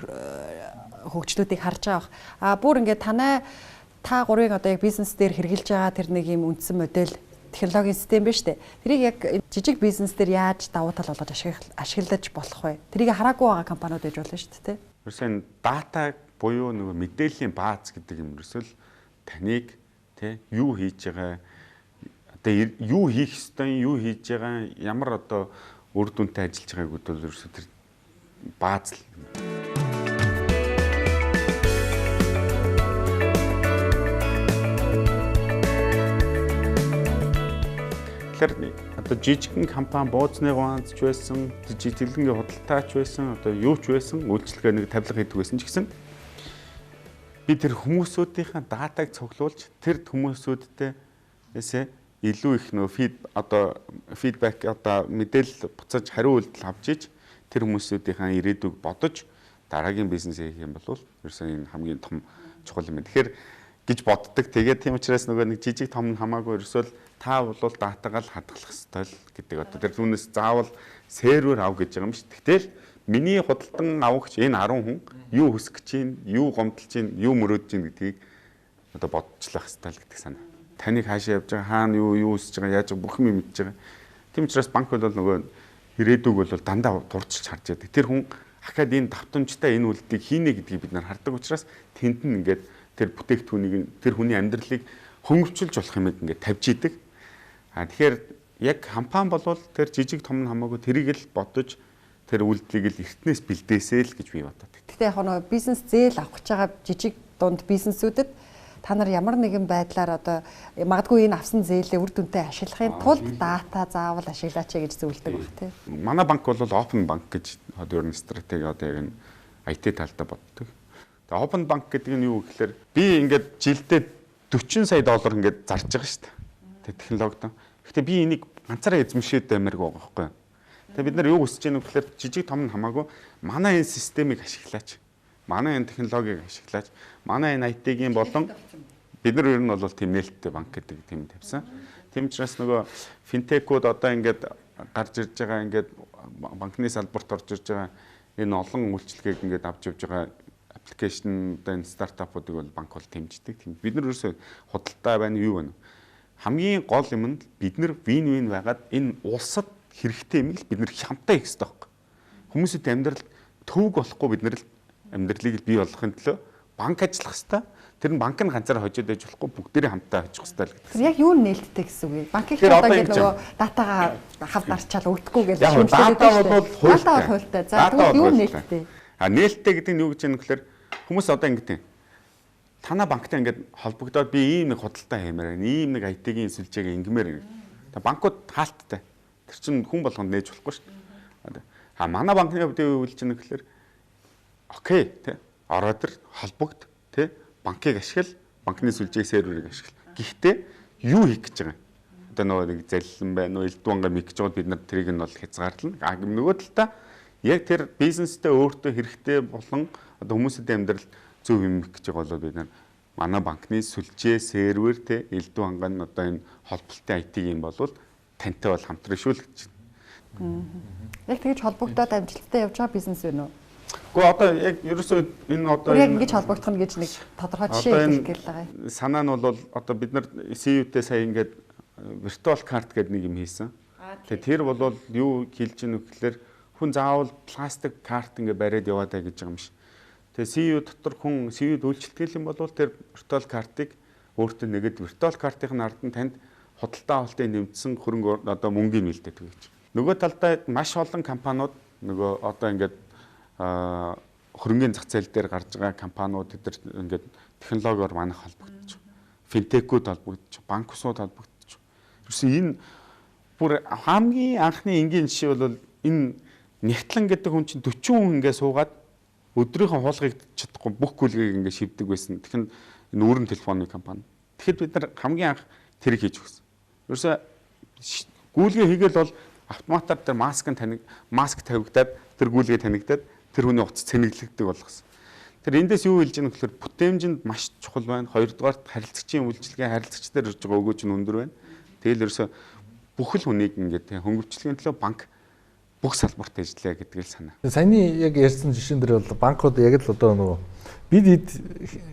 хөгжлүүдийг харж байгаа. Бүр ингээд та гурвын одоо яг бизнес дээр хэрэгжилж байгаа тэр нэг юм үндсэн модель технологийн систем байна шүү дээ. Тэрийг яг жижиг бизнес дээр яаж давуу тал болгож ашиглаж болох вэ? Тэрийг хараагүй байгаа компаниуд байж болно шүү дээ. Ерөөсөө дата буюу нөгөө мэдээллийн бааз гэдэг юм ерөөсөө таныг юу хийж байгаа одоо юу хийх ёстой, юу хийж байгаа, ямар одоо үр дүнтэй ажиллаж байгааг бол ерөөсөө тэр бааз л. Тэгэхээр одоо жижигхэн компани бууцны ганц ч байсан, дэлгэнгийн худалдаач байсан, одоо юу ч байсан, үйлчлэгээ нэг тавилга хийдэг байсан ч гэсэн би тэр хүмүүсүүдийн датаг цуглуулж тэр хүмүүсүүдтэй илүү их нөө фидбек одоо мэдээлэл буцааж хариу үйлдэл авч иж тэр хүмүүсүүдийн ирээдүйг бодож дараагийн бизнес хийх юм бол ерөөсөө энэ хамгийн том чухал юм. Тэгэхээр гэж боддог. Тэгээд тийм учраас нөгөө нэг жижиг том хамаагүй ерөөсөө та бол датагаа л хадгалах ёстой л гэдэг. Одоо тэр түүнээс заавал сервер ав гэж байгаа юм шүү. Тэгтэл миний худалдан авахч энэ 10 хүн юу хүсэж чинь, юу гомдолж чинь, юу мөрөөдж чинь гэдгийг одоо бодчихлах ёстой л гэдэг санаа. Таныг хаашаа явж байгаа, хаана юу үсэж байгаа, яаж бүх юм мэдж байгаа. Тийм учраас банк бол нөгөө ирээдүг бол дандаа дурдчилж харж байдаг. Тэр хүн ахаад энэ давтамжтай энэ үйлдэлийг хийнэ гэдгийг бид нар хардаг учраас тэнд нь ингээд тэр бүтээгдэхүүнийг тэр хүний амьдралыг хөнгөвчүүлж болох юм ингээд тавьж идэг. Тэгэхээр яг компани болвол тэр жижиг том хамаагүй тэрийг л бодож тэр үйлдэлийг л эртнээс бэлдээсэй л гэж би бодод. Гэхдээ яг нөгөө бизнес зээл авах гэж байгаа жижиг дунд бизнесүүдэд та нар ямар нэгэн байдлаар одоо магадгүй энэ авсан зээлээ үр дүнтэй ашиглахын тулд дата заавал ашиглаач гэж зөвлөдөг баг тийм. Манай банк бол open банк гэж одоо ер нь стратеги одоо яг энэ IT талдаа боддог. Тэгээ open банк гэдэг нь юу гэхээр би ингээд жилдээ 40 сая доллар ингээд зарж байгаа шүү дээ. Тэгээ технологид. Гэхдээ би энийг ганцаараа эзэмшээд баймарг байгаа байхгүй юу? Тэгээ бид нар юу хүсэж байгаа вэ гэхээр жижиг том нь хамаагүй манай энэ системийг ашиглаач. Манай энэ технологиг ашиглаач. Манай энэ IT-гийн болон бид нар ер нь бол тийм нээлттэй банк гэдэг тийм тавьсан. Тийм учраас нөгөө финтекүүд одоо ингээд гарч ирж байгаа ингээд банкны салбарт орж ирж байгаа энэ олон үйлчлэгийг ингээд авч явж байгаа аппликейшн одоо энэ стартапуудыг бол банк бол дэмждэг. Тийм бид нар ерөөсөө худалдаа байна юу байна. Хамгийн гол юм нь бид нар вин байгаад энэ улсад хэрэгтэй юм л бид нар хамтаа хийх хэрэгтэй байхгүй. Хүмүүсийн амьдрал төвөг болохгүй бид нар амьдралыг бий болгохын төлөө банк ажиллах хэрэгтэй. Тэр нь банк нь ганцаараа хожоод байж болохгүй бүгдээрээ хамтаа ажиллах хэрэгтэй л гэдэг. Тэр яг юу нээлттэй гэсэн үг вэ? Банкын одоо ингэ нөгөө датагаа хав дарчаал өгдөхгүй гэж шүүмжлээд байна. Дата бол хуультай. За тэгвэл юу нээлттэй? Нээлттэй гэдэг нь юу гэж юм гэхээр хүмүүс одоо ингэдэг. Танаа банктай ингээд холбогдоод би ийм нэг худалдаа хиймээр байна. Ийм нэг IT-ийн сүлжээг ингэмээр байна. Тэгээ банкуд хаалттай. Тэр чинь хүн болгонд нээж болохгүй шүү дээ. Манай банкны хувьд юу гэж юм гэхээр окей тий. Ороод ир холбогд тий. Банкыг ашигла, банкны сүлжээг серверийг ашигла. Гэхдээ юу хийх гэж байгаа юм? Одоо нөгөө нэг залилан байна уу, элдванга миг гэж байгаа бид нар тэрийг нь бол хязгаарлана. Нөгөө талдаа яг тэр бизнестэй өөртөө хэрэгтэй болон одоо хүмүүсийн амьдрал зөв юм гэж байгаа бол бид нар манай банкны сүлжээ, сервер те элдванга нь одоо энэ холболтын IT юм болвол тантай бол хамтран шүү л гэж байна. Яг тэгж холбогдоод амжилттай явж байгаа бизнес вэ нүү? Гэхдээ одоо яг ерөөсөө энэ одоо яг ингэж холбогдох нь гэж нэг тодорхой жишээ хэлэх гээл байгаа. Санаа нь бол одоо бид нар CU-тэй сая ингээд виртуал карт гэдэг нэг юм хийсэн. Тэгээ тэр бол юу хэлж ийн гэхээр хүн заавал пластик карт ингээд бариад яваад байгаа гэж байгаа юм шиг. Тэгээ CU дотор хүн CU-д үйлчлдэг юм бол тэр виртуал картыг өөртөө нэгэд виртуал картын ард нь танд худалдаа авалтын нэмсэн хөрөнгө одоо мөнгөний нээлттэй гэж. Нөгөө талдаа маш олон компаниуд нөгөө одоо ингээд хөрөнгөний зах зээл дээр гарч байгаа компаниуд эдгээр ингээд технологиор манайх холбогдож байгаа. Финтекүүд холбогдож байгаа, банкусууд холбогдож байгаа. Ерөөсөн энэ бүр хамгийн анхны энгийн жишээ бол энэ Нягтлан гэдэг хүн чинь 40 хүн ингээд суугаад өдрийнхөө хуулгыг чадахгүй бүх гүйлгийг ингээд шивдэг байсан. Тэгэхээр энэ өөрөн телефоны компани. Тэгэхэд бид нар хамгийн анх тэрийг хийж өгсөн. Ерөөсөө гүйлгээ хийгээл бол автоматар тэр маск тавигдаад тэр гүйлгээ танигдаад тэр хүний утас цэнэглэгдэг болгосон. Тэр эндээс юу хэлж байгаа нөхөр бүтээмжинд маш чухал байна. Хоёрдугаарт харилцагчийн үйлчилгээ харилцагчдаар ирж байгаа өгөөж нь өндөр байна. Тэгэл ерөөсө бүх л хүнийг ингээд хөнгөвчлөгийн төлөө банк бүх салбарт ажиллая гэдэг л санаа. Саяны яг ярьсан жишээн дээр бол банкуд яг л одоо нөгөө бид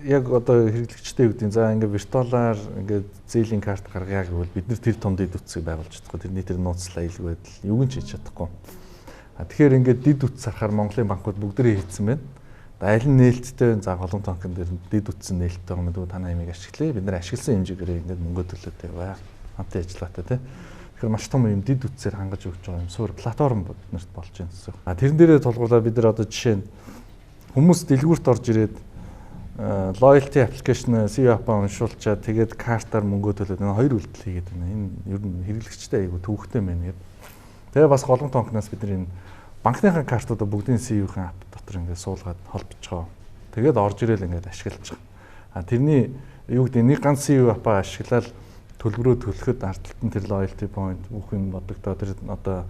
яг одоо хэрэглэгчтэй үүдийн за ингээд виртуалаар ингээд зээлийн карт гаргая гэвэл бид нар тэр том дэд утсыг байгуулж чадахгүй. Тэрний тэр нууцлаа аюулгүй байдал юу ч хийж чадахгүй. Тэгэхээр ингээд дид утас харахаар Монголын банкуд бүгдээрээ хийцэн байна. Аль нь нээлттэй за холон тонкон дээр дид утас нээлттэй байгаа мэдгүй танаа ямиг ашиглая. Бид нар ашигласан хэмжээгээр ингээд мөнгө төлөөд яваа. Хамтын ажиллагаатай тий. Тэгэхээр маш том юм дид утсаар хангаж өгч байгаа юм суур платформ биднэрт болж байна гэсэн. Тэрэн дээрээ тулгуурлаа бид нар одоо жишээ нь хүмүүс дэлгүүрт орж ирээд loyalty application CU app-аа уншуулчаад тэгээд картаар мөнгө төлөөд энэ хоёр үйлдэл хийгээд байна. Энэ ер нь хэрэглэгчтэй айгу төвөгтэй байна гэдэг. Тэгээ бас голон тонкноос бид нар энэ банкныхаа картуудаа бүгдийн CU-ийн app дотор ингээд суулгаад холбож байгаа. Тэгээд орж ирээл ингээд ашиглаж байгаа. Тэрний юу гэдэг нэг ганц CU app-аа ашиглаад төлбөрөө төлөхөд ардталт нь тэр loyalty point бүх юм бодогдоо тэр одоо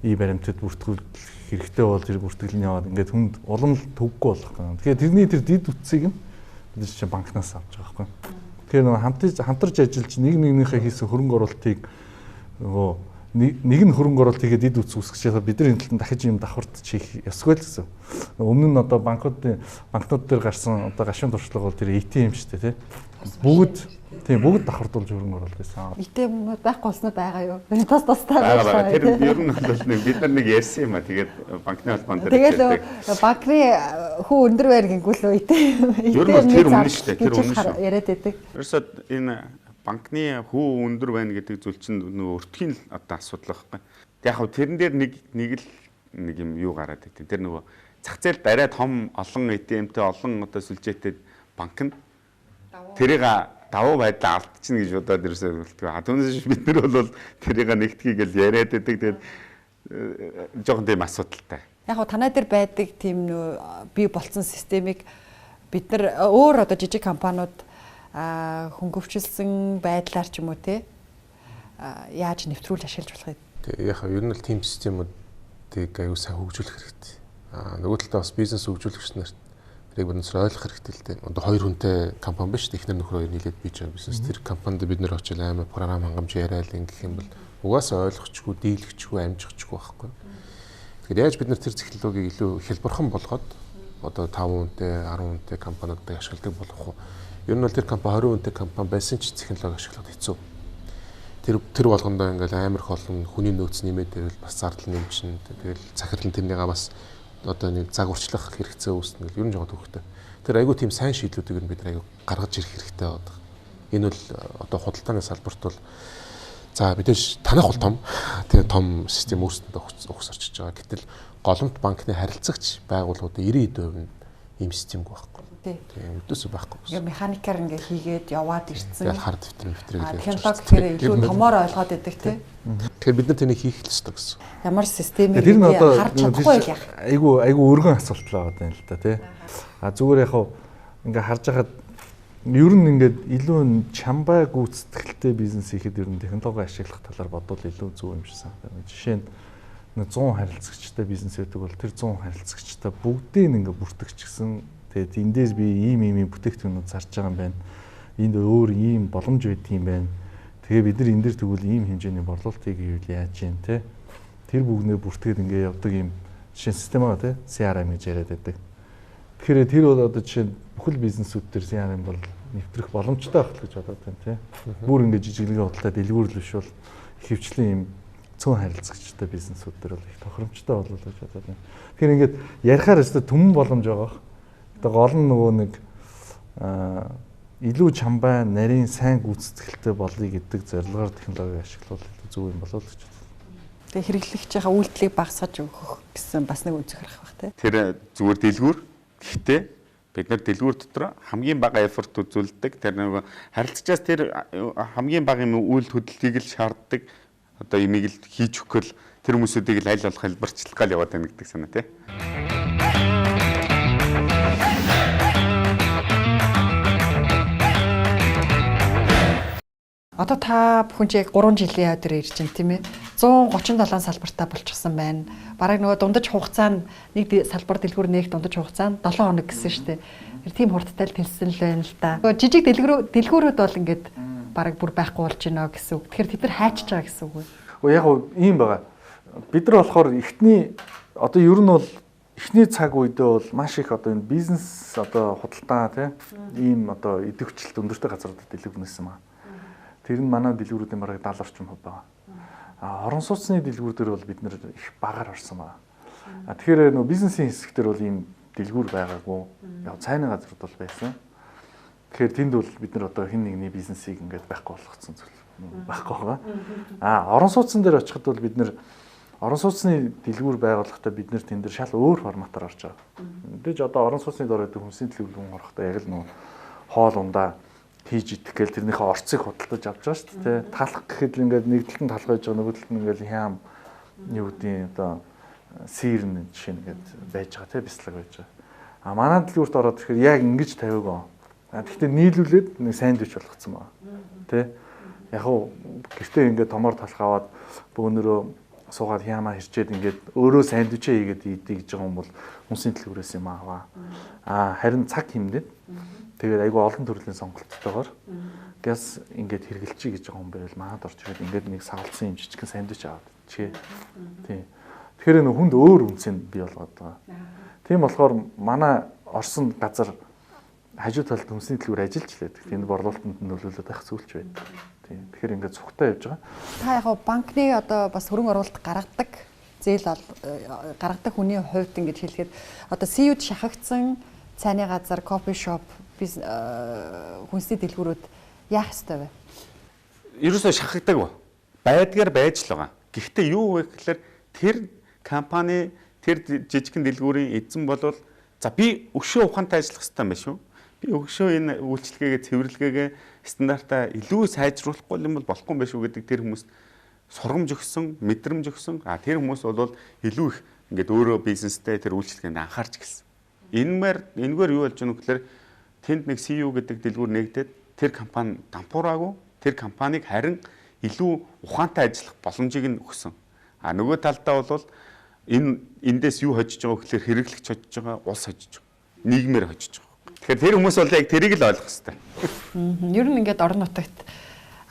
баримтад бүртгүүлэх хэрэгтэй бол тэр бүртгэлний яваад ингээд хүнд улам л төвгүй болох юм. Тэгэхээр тэрний тэр дид үтсийг нь бид чинь банкнаас авч байгаа байхгүй. Тэгэхээр нөгөө хамтарч ажиллаж нэгнийхээ хийсэн хөрөнгө оруулалтыг нөгөө нэг нь хөрөнгө оруулалт хийгээд дид үтс үүсгэж байгаа бид нар энэ талд дахиж юм давхарт чих ёсгүй л гэсэн. Өмнө нь одоо банкнууд дээр гарсан одоо гашуун туршлага бол тэр ATM шүү дээ тий. Бүгд давхардуулж хөрөнгө оруулалт байсан. ATM байхгүй болсноо байгаа юу? Тас тастай байгаа. Тэр ер нь бол бид нар нэг ярьсан юм а. Тэгээд банкны холбоон дээр тэгэл банкны хүү өндөр байр гингүүл ATM. Ер нь тэр үнэн шүү дээ. Тэр үнэн шүү. Яриад байдаг. Ерөөсөө энэ банкны хүү өндөр байна гэдэг зүйл чинь нөгөө өртгийн одоо асуудал байхгүй. Яг хав тэрэн дээр нэг юм юу гараад идэв. Тэр нөгөө зах зээлд арай том олон ATM-тэй олон одоо сүлжээтэй банк нь тэрийг давуу байдлаа алдчихна гэж бодоод ерөөсөө болтгоо. Түүнээс бид нар бол тэрийг нэгтгэе гэж яриад байдаг. Тэгээд жоохон тийм асуудалтай. Яг хав танай дээр байдаг тийм бий болцсон системийг бид нар өөр одоо жижиг компаниуд хөнгөвчлсөн байдлаар ч юм уу те яаж нэвтрүүлж ашиглаж болох юм. Тэгээ яг ер нь л team системүүдийг аюу сайн хөгжүүлэх хэрэгтэй. Нөгөө талдаа бас бизнес хөгжүүлэгч нарт тэрийг бодсоор ойлгох хэрэгтэй л дээ. Одоо хоёр хүнтэй компани биш технэр нөхөр хоёр нийлээд бийж байгаа бизнес. Тэр компанид бид нэр очил амар програм хангамж яриад ингэх юм бол угаасаа ойлгохгүй, дийлгэхгүй, амжихгүй байхгүй. Тэгэхээр яаж бид нар тэр технологиг илүү хялбархан болгоод одоо 5 хүнтэй, 10 хүнтэй компаниудыг ашигладаг болгох уу? Ер нь бол тэр компани 20 хүнтэй компани байсан ч технологи ашиглах хэцүү. Тэр болгондоо ингээл амар их олон хүний нөөц нэмээд байвал бас зардал нэмчин. Тэгэл захирал нь тэрнийгээ бас одоо нэг загварчлах хэрэгцээ үүснэ гэл ер нь жоо төвхтэй. Тэр айгүй тийм сайн шийдлүүдийг бид нар айгүй гаргаж ирэх хэрэгтэй байдаг. Энэ бол одоо худалдааны салбарт бол за мэдээж танах бол том. Тэгээ том систем үүсэндээ ухсарчж байгаа. Гэтэл голомт банкны харилцагч байгууллагуудын 90% нь ийм системгүй байхгүй. Тийм өдөөсөө байхгүй. Ингээ механикаар ингээ хийгээд яваад ирсэн. Тэгэл хар дэвтрийг технологи гэхээр илүү томоор ойлгоод байдаг тий. Тэгэхээр бид нар тэнийг хийх л ёстой гэсэн. Ямар системийг харж чадахгүй байх. Айгу өргөн асуулт л байгаа юм л да тий. Зүгээр яг ингээ харж байхад ер нь ингээд илүү чамбай гүйцэтгэлтэй бизнес хийхэд ер нь технологи ашиглах талаар бодвол илүү зөв юм шиг санагдав. Жишээ нь 100 харилцагчтай бизнес байдаг бол тэр 100 харилцагчтай бүгдийг ингээ бүртгэгчсэн. Тэгээд эндээс би ийм бүтээгдэхүүнүүд зарж байгаа юм байна. Энд өөр ийм боломж байдаг юм байна. Тэгээ бид нар энэ дэр тэгвэл ийм хэмжээний борлуулалтыг хийвэл яаж юм те. Тэр бүгнээ бүртгээд ингээ явдаг ийм жишээ систем аа те CRM гэж яриад байдаг. Тэгэхээр тэр бол одоо жишээ бүхэл бизнесүүд төр CRM бол нэвтрэх боломжтой байх гэж бодоод байна те. Бүр ингээ жижиглэгээ худалдаа дэлгүүрлэл биш бол ихэвчлэн ийм 100 харилцагчтай бизнесүүд төр бол их тохиромжтой болов гэж бодоод байна. Тэгэхээр ингээд ярихаар өстө түмэн боломж байгаа. Тэгээ гол нь нөгөө нэг илүү чамбай нарийн сайн гүйцэтгэлтэй болъё гэдэг зорилгоор технологиг ашиглавал зөв юм болов уу гэж байна. Тэгээ хэрэглэгчийнхаа үйлдэлийг багасгаж өгөх гэсэн бас нэг үнцгэр ах бах тий. Тэр зүгээр дэлгүүр. Гэхдээ бид нар дэлгүүр дотор хамгийн бага эфорт үзүүлдэг. Тэр нэг харилцагчаас тэр хамгийн бага юм үйл хөдлөлтийг л шаарддаг. Одоо имийг л хийж өгөхөл тэр хүмүүсүүдийг л аль болох хэлбэрчлэгээл яваад байна гэдэг санаа тий. Одоо та бүхэн ч яг 3 жилийн өдөр ирж байна тийм ээ. 137 салбартаа болчихсон байна. Бараг нөгөө дундаж хугацаа нь нэг салбар дэлгүүр нэг дундаж хугацаа нь 7 хоног гэсэн шүү дээ. Тэр тийм хурдтай л тэлсэн л байна л да. Нөгөө жижиг дэлгүүрүүд бол ингээд бараг бүр байхгүй болж байна гэсэн үг. Тэгэхээр тэд нар хайчж байгаа гэсэн үг үү? Яг ийм байгаа. Бид нар болохоор эхний одоо ер нь бол эхний цаг үедээ бол маш их одоо энэ бизнес одоо худалдаа тийм ийм одоо идэвхжлэлт өндөртэй газруудад дэлгүүрнэсэн маа. Тэр нь манай дэлгүүрүүдийн бараг 70 орчим хувь байгаа. Орон сууцны дэлгүүр дээр бол бид нэр их багаар орсон байна. Тэгэхээр нөө бизнесийн хэсэгтэр бол ийм дэлгүүр байгаагүй. Яг цайны газрууд бол байсан. Тэгэхээр тэнд бол бид нар одоо хэн нэгний бизнесийг ингээд байхгүй болгоцсон зүйл байхгүй байгаа. Орон сууцсан дээр очиход бол бид нэр орон сууцны дэлгүүр байгуулахдаа бид нэр тэн дээр шал өөр форматаар орж байгаа. Мэдээж одоо орон сууцны дор байдаг хүнсний төлөвлөгөөн орохдоо яг л нөө хоол ундаа хийж идэх гээл тэрнийхээ орцыг худалдаж авч байгаа шүү дээ. Талах гэхэд л ингээд нэг талд нь талах байж байгаа нөгөө талд нь ингээд хям юу гэдгийг одоо сэрн жишээ нэгээд байж байгаа те бислэг байж байгаа. Манай дэлгүүрт ороод ирэхээр яг ингэж тавиагаа. Гэхдээ нийлүүлээд нэг сандвич болгоцсон байна. Тэ. Яг уу гэртээ ингээд томор талх аваад бөөнөрөө суугаад хямаа хэрчээд ингээд өөрөө сандвичээ хийгээд идэх гэж байгаа юм бол хүнсний дэлгүүрээс юм аваа. Харин цаг хэмнээд тэгээд айгүй олон төрлийн сонголттойгоор газ ингээд хэргэлчих гэж байгаа юм байвал манад орж ирээд ингээд нэг савлсан юм жижигхэн сандвич аваад чигээ. Тийм. Тэгэхээр нэг хүнд өөр үнцэн бий болгоод байгаа. Тийм болохоор манай орсон газар хажуу талд хүнсний дэлгүүр ажиллаж лээд. Энэ борлуулалтанд нөлөөлөд байх зүйлч байдаг. Тийм. Тэгэхээр ингээд цухтаа явж байгаа. Та яг банкны одоо бас хөрөнгө оруулалт гаргадаг зээл гаргадаг хүний хувьд ингэж хэлэхэд одоо CU-д шахагдсан цайны газар, кофе шоп, хүнсний дэлгүүрүүд яах ёстой вэ? Ерөөсөө шахагддаг ба. Байдгаар байж л байгаа. Гэхдээ юу вэ гэхээр тэр компани тэр жижигхэн дэлгүүрийн эзэн болвол за би өшөө ухаантай ажиллах хэрэгтэй юм байна шүү. Би өшөө энэ үйлчлэгээгээ цэвэрлэгээгээ стандартаа илүү сайжруулахгүй юм бол болохгүй юм байна шүү гэдэг тэр хүмүүст сургамж өгсөн, мэдрэмж өгсөн. Тэр хүмүүс бол илүү их ингээд өөрөө бизнестэй тэр үйлчлэгээнд анхаарч гэлсэн. Энэгээр юу болж байгаа нь гэхээр тэнд нэг CU гэдэг дэлгүүр нэгдээд тэр компани дампуураагүй тэр компанийг харин илүү ухаантай ажиллах боломжийг нь өгсөн. Нөгөө талдаа бол эндээс юу хожиж байгаа гэхээр хэрэглэгч хожиж байгаа, улс хожиж байгаа. Нийгмээр хожиж байгаа. Тэгэхээр тэр хүмүүс бол яг тэрийг л ойлгох хэрэгтэй. Ер нь ингээд орон нутагт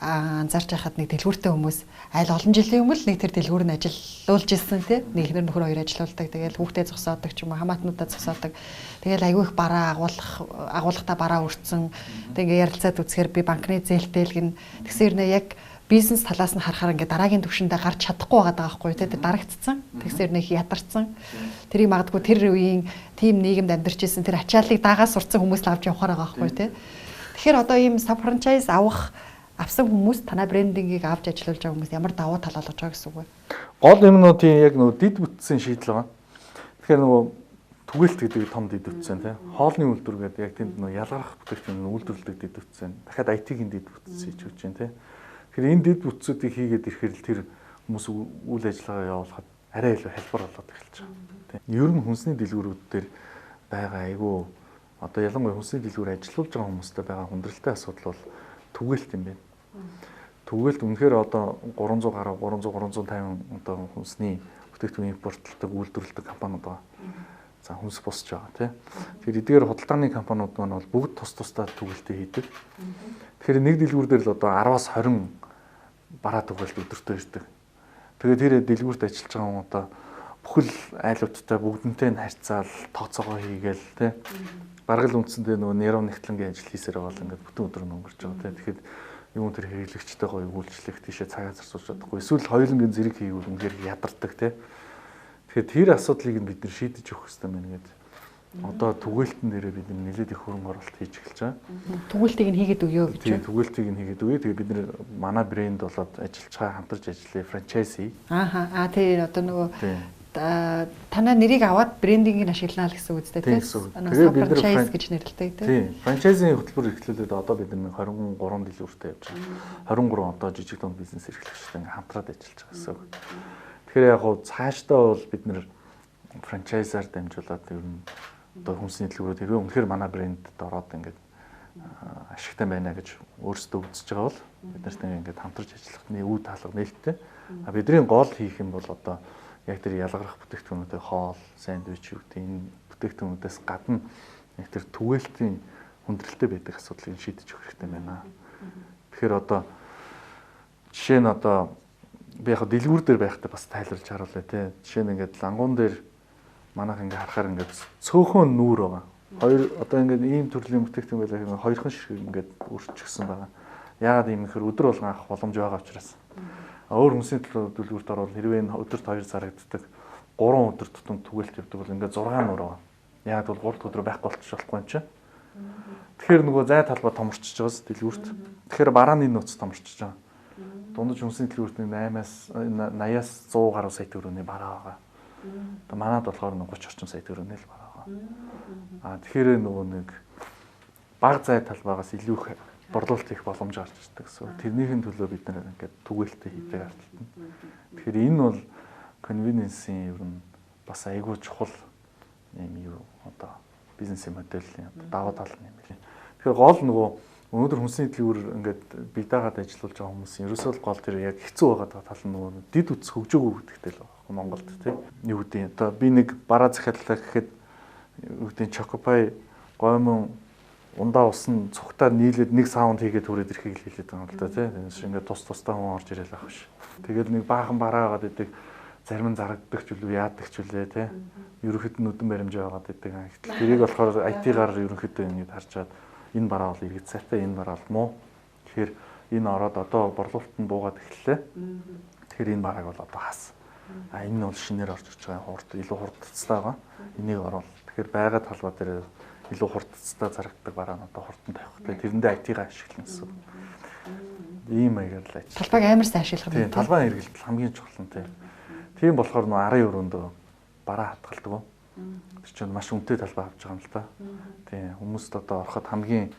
анзаарч байхад нэг дэлгүүртэй хүмүүс аль олон жилийн өмнө нэг тэр дэлгүүр нь ажиллуулж ирсэн тий. Нэг ихнэр нөхөр хоёр ажиллаулдаг. Тэгэл хүүхдээ зогсоодог ч юм уу, хамаатнуудаа зогсоодог. Тэгэл айгүй их бараа агуулгатаа бараа өрцөн. Тэгээ ярилцаад үзэхээр би банкны зээлтэй л гин тэгсэр нэ яг бизнес талаас нь харахаар ингээд дараагийн түвшиндээ гарч чадахгүй байгаа байхгүй тий. Тэр дарагдцсан. Тэгсэр нэг ядарсан. Тэрийг магадгүй тэр үеийн тим нийгэмд амьдарч ирсэн тэр ачааллыг даагаас сурцсан хүмүүс л авч явахаар байгаа байхгүй тий. Тэгэхээр одоо ийм саб франчайз авсан хүмүүс танай брендингийг авч ажиллаж байгаа хүмүүс ямар давуу тал олгож байгаа гэсэн үг вэ? Гол юмнуудын яг нөгөө дид бүтцийн шийдэл байгаа. Тэгэхээр нөгөө түгэлт гэдэг том дид бүтцэн тий. Хоолны үйлдвэр гэдэг яг тэнд нөгөө ялгарх бүтээгдэхүүн үйлдвэрлэдэг дид бүтцэн. Дахиад IT-ийн дид бүтц хийж өгч जैन тий. Тэгэхээр энэ дид бүтцүүдийг хийгээд ирэхээр л тэр хүмүүс үйл ажиллагаа явуулахад арай илүү хэлбэр болоод эхэлж байгаа. Тий. Ер нь хүнсний дэлгүүрүүд дээр байгаа айгүй одоо ялангуяа хүнсний дэлгүүр ажиллаж байгаа хүмүүстэй байгаа хүндрэлтэй асуудал бол түгэлт юм байна. Түгэлт үнэхээр одоо 300 гаруй 350 одоо хүнсний бүтээгдэхүүн импортлдог, үйлдвэрлэдэг компаниуд байгаа. За хүнс босч байгаа тий. Тэгэхээр эдгээр худалдааны компаниуд маань бол бүгд тус тусдаа түгэлтээ хийдэг. Тэгэхээр нэг дэлгүүр дээр л одоо 10-аас 20 бараа түгэлт өдөртөө ирдэг. Тэгээд тэр дэлгүүрт ажиллаж байгаа хүн одоо бүхэл айлуудтай бүгднтэй нь харьцаал тооцоогоо хийгээл тий. Баргал үндсэндээ нөгөө нейрон нэгтлэнгийн ажил хийсээр байгаа л ингээд бүтэн өдөр өнгөрч байгаа тий. Тэгэхэд юм тэр хэрэглэгчтэй гоё үйлчлэх тийшээ цагаа зарцуулж чадахгүй. Эсвэл хоёулангийн зэрэг хийвэл үнэхээр ядардаг тий. Тэгэхээр тэр асуудлыг бид нэр шийдэж өгөх хэрэгтэй байна гэдэг. Одоо түгээлтэн дээрээ бид нэлээд их хөрөнгө оруулалт хийж эхэлж байгаа. Түгээлтийг нь хийгээд өгөө гэж. Тийм түгээлтийг нь хийгээд өгье. Тэгээ бид нэр манай брэнд болоод ажиллаж байгаа хамтарч ажиллая франчайзи. Тийм одоо нөгөө танай нэрийг аваад брендингийг ашиглана л гэсэн үгтэй тийм. Тэгээ бид франчайз гэж нэрлэдэг тийм. Тийм. Франчайзын хөтөлбөр эхлүүлээд одоо бид нэг 23 дэлгүүртэй явж байгаа. 23 одоо жижиг дунд бизнес эрхлэгчтэй ингээм хамтраад ажиллаж байгаа гэсэн үг. Тэгэхээр яг гоо цаашдаа бол бид нэр франчайзаар дамжуулаад ер нь одоо хүнсний дэлгүүрүүд хэрвээ үнэхээр манай брэндэд ороод ингээд ашигтай байна гэж өөрсдөө үзэж байгаа бол бид нартай ингээд хамтарч ажиллах үе таалга нээлттэй. Бидний гол хийх юм бол одоо яг тэр ялгарх бүтээгдэхүүнүүдээ хоол, сандвич гэдэг энэ бүтээгдэхүүнүүдээс гадна яг тэр түгээлтийн хүндрэлтэй байдаг асуудлыг шийдэж өгөх хэрэгтэй байна. Тэгэхээр одоо жишээ нь одоо би яг дэлгүүр дээр байхдаа бас тайлбарлаж харуулъя тий. Жишээ нь ингээд лангуун дээр манайх ингээд харахаар ингээд цөөхөн нүүр байгаа. Хоёр одоо ингээд ийм төрлийн бүтээгдэхүүн байлаа хэрэг хоёрхан шиг ингээд өрчихсөн байгаа. Яагаад юм гэхээр өдөр болгон авах боломж байгаа учраас. Өөр хүнсний дэлгүүрт орвол хэрвээ өдөрт 2 зарагддаг 3 өдөр тутам түгээлт явдаг бол ингээд 6 нуур байгаа. Яагаад бол 3 өдөр байхгүй болчих болохгүй юм чи. Тэгэхээр нөгөө зай талбай томорчж байгаас дэлгүүрт. Тэгэхээр барааны нууц томорчж байгаа. Дундаж хүнсний дэлгүүрт 8-аас 80-аас 100 гаруй сая төгрөгийн бараа байгаа. Одоо манад болохоор 30 орчим сая төгрөгийн л бараа байгаа. Тэгэхээр нөгөө нэг бага зай талбайгаас илүү их борлуулалт хийх боломж гарч ирдэг гэсэн. Тэрнийхэн төлөө бид нар ингээд түгээлтээ хийдэг ардталт нь. Тэгэхээр энэ бол convenience-ийн ер нь бас айгүй чухал юм юу одоо бизнесийн моделийн даваа тал юм байна. Тэгэхээр гол нөгөө өнөөдөр хүнсний дэлгүүр ингээд бие даагаад ажиллаж байгаа хүмүүс ерөөсөө гол тэр яг хэцүү байгаа тал нь нөгөө дид үтс хөгжөөгөө гэдэгтэй л байна Монголд тийм. Юу гэдэг одоо би нэг бараа захиаллаа гэхэд юу гэдэг Чокопай гомон ундаа усан цухтаар нийлээд нэг саунд хийгээд түрээд ирэхийг хэлээд байгаа юм л да тийм. Тэгээс ингээд тусдаа хүн орж ирэл авах биш. Тэгэл нэг баахан бараагаад идэг зарим нь зарагддаг ч үлээ яадаг ч үлээ тийм. Ерөнхийд нь нүдэн баримжаа байгаад идэг. Тэрийг болохоор IT-гаар ерөнхийдөө ингэж харчаад энэ бараа бол иргэд сайтай, энэ бараа бол муу. Тэгэхээр энэ ороод одоо борлуулалт нь буугаад эхэллээ. Тэгэхээр энэ барааг бол одоо хас. Энэ нь бол шинээр орж ирж байгаа хурд илүү хурдцтай байгаа. Энийг орвол тэгэхээр байгаа талбай дээр илүү хурдцтай зарагддаг бараа нь одоо хурдан тавих хэрэгтэй. Тэрэндээ IT-гаа ашиглана гэсэн. Ийм маягаар л ажил. Талбайг амар сайн ашиглах юм. Талбай хэрэглэл хамгийн чухал нь тийм. Тийм болохоор нөө арын өрөөндөө бараа хатгалдаг. Тэр чинь маш үнэтэй талбай авч байгаа юм л та. Тийм хүмүүст одоо ороход хамгийн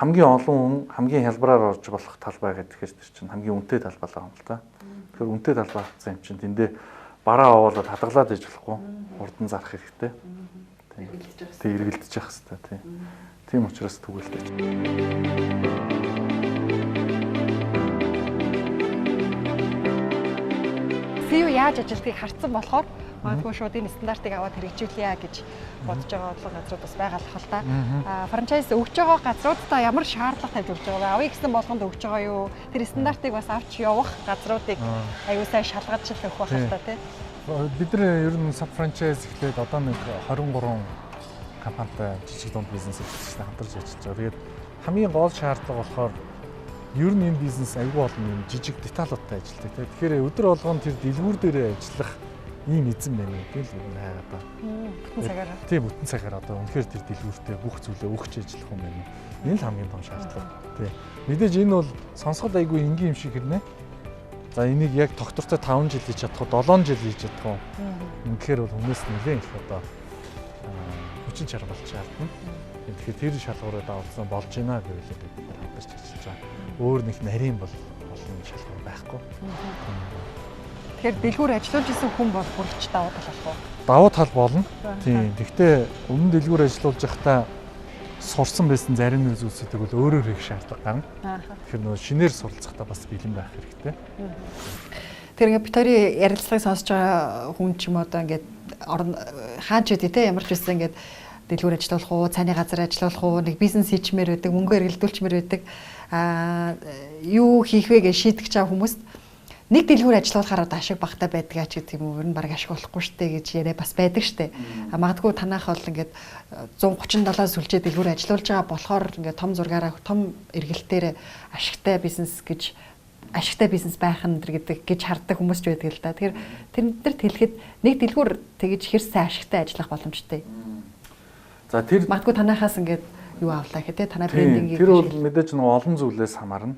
олон хүн хамгийн хялбараар орж болох талбай гэдэг тэгэхээр тэр чинь хамгийн үнэтэй талбай л байгаа юм л та. Тэгэхээр үнэтэй талбай авсан юм чинь тэндээ бараа овоолоод хадгалаад иж болохгүй. Хурдан зарах хэрэгтэй. Тийм эргэлдэж явах хэрэгтэй тийм. Тийм учраас түгэлтэй. CEO яаж ажилтгийг харцсан болохоор магадгүй шууд энэ стандартыг аваад хэрэгжүүлье гэж бодож байгаа бодлого газрууд бас байгаа л та. Франчайз өгж байгаа газруудаа ямар шаардлага тавьж өгч байгаа вэ? Авъя гэсэн болгонд өгж байгаа юу? Тэр стандартыг бас авч явах газруудыг аюу сайн шалгаж өгөх байх л та тийм. Бид нар ер нь саб франчайз эхлээд одоо нэг 23 компанитай жижиг дунд бизнес эрхлэгчтэй хамтарч ажиллаж байгаа. Тэгээд хамгийн гол шаардлага болохоор ер нь энэ бизнес аюул олон юм жижиг деталуудтай ажилладаг. Тэгэхээр өдөр болгон тэр дэлгүүр дээрээ ажиллах ийм эзэн байна гэдэг л ер нь хайгаад байна. Бүтэн цагаараа. Тийм бүтэн цагаар одоо үнэхээр тэр дэлгүүртээ бүх зүйлээ өгч ажиллах юм байна. Энэ л хамгийн том шаардлага. Тийм. Мэдээж энэ бол сонсоход айгүй энгийн юм шиг хэрнэ. За энийг яг доктортой 5 жил хийж чадах уу 7 жил хийж чадах уу. Үнэхээр бол хүмүүс нэлээд их одоо хүчин чармал шаардна. Тэгэхээр тэр шалгуураа давалсан болж байна гэвэл бид хамтарч ажиллаж байгаа. Өөр нэг нарийн бол олон шалгуур байхгүй. Тэгэхээр дэлгүүр ажиллаж исэн хүн бол бүрч давуу тал болох уу? Давуу тал болно. Тийм. Гэхдээ өмнө дэлгүүр ажиллаж байхдаа сурсан байсан зарим нэг зүйлсүүдийг бол өөрөөр хийх шаардлага гарна. Тэгэхээр нөө шинээр суралцахдаа бас бэлэн байх хэрэгтэй. Тэр ингээд битори ярилцлагыг сонсож байгаа хүн ч юм одоо ингээд хаач үдэ те ямар ч байсан ингээд дэлгүүр ажиллах уу, цааны газар ажиллах уу, нэг бизнес хийчмээр байдаг, мөнгө эргэлдүүлчмээр байдаг. Юу хийх вэ гэж шийдэж байгаа хүмүүст нэг дэлгүүр ажиллахаараа ашиг багтаа байдгаа ч гэдэг юм уу, ер нь баг ашиг болохгүй штэ гэж яриа бас байдаг штэ. Магадгүй танах бол ингээд 137 сүлжээ дэлгүүр ажиллаулж байгаа болохоор ингээд том зургаараа том эргэлтээр ашигтай бизнес байх нь гэдэг гэж хардаг хүмүүс ч байдаг л да. Тэгэхээр тэрнээр тэлэхэд нэг дэлгүүр тэгж хэрсэн ашигтай ажиллах боломжтой. За тэр магадгүй танахаас ингээд юу авлаа гэхэ танай брендингийг тэр бол мэдээж нэг олон зүйлээс хамаарна.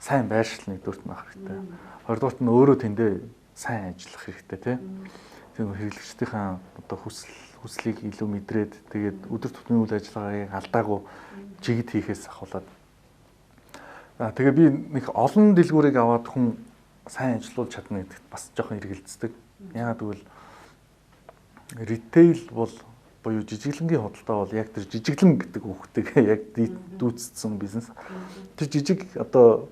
Сайн байршил нэгдүгürt нь ах хэрэгтэй. Хоёрдугаарт нь өөрөө тэндээ сайн ажиллах хэрэгтэй тийм. Тэр хэрэглэгчдийн одоо хүслийг илүү мэдрээд тэгээд өдөр тутмын үйл ажиллагааыг алдаагүй чигт хийхээс ахуулаад. Тэгээ би нэг олон дэлгүүрийг аваад хүн сайн ажиллуулж чадна гэдэгт бас жоохон эргэлздэг. Яагаад гэвэл ритейл бол буюу жижиглэнгийн худалдаа бол яг тэр жижиглэн гэдэг үгтэйг яг дүүцсэн бизнес. Тэр жижиг одоо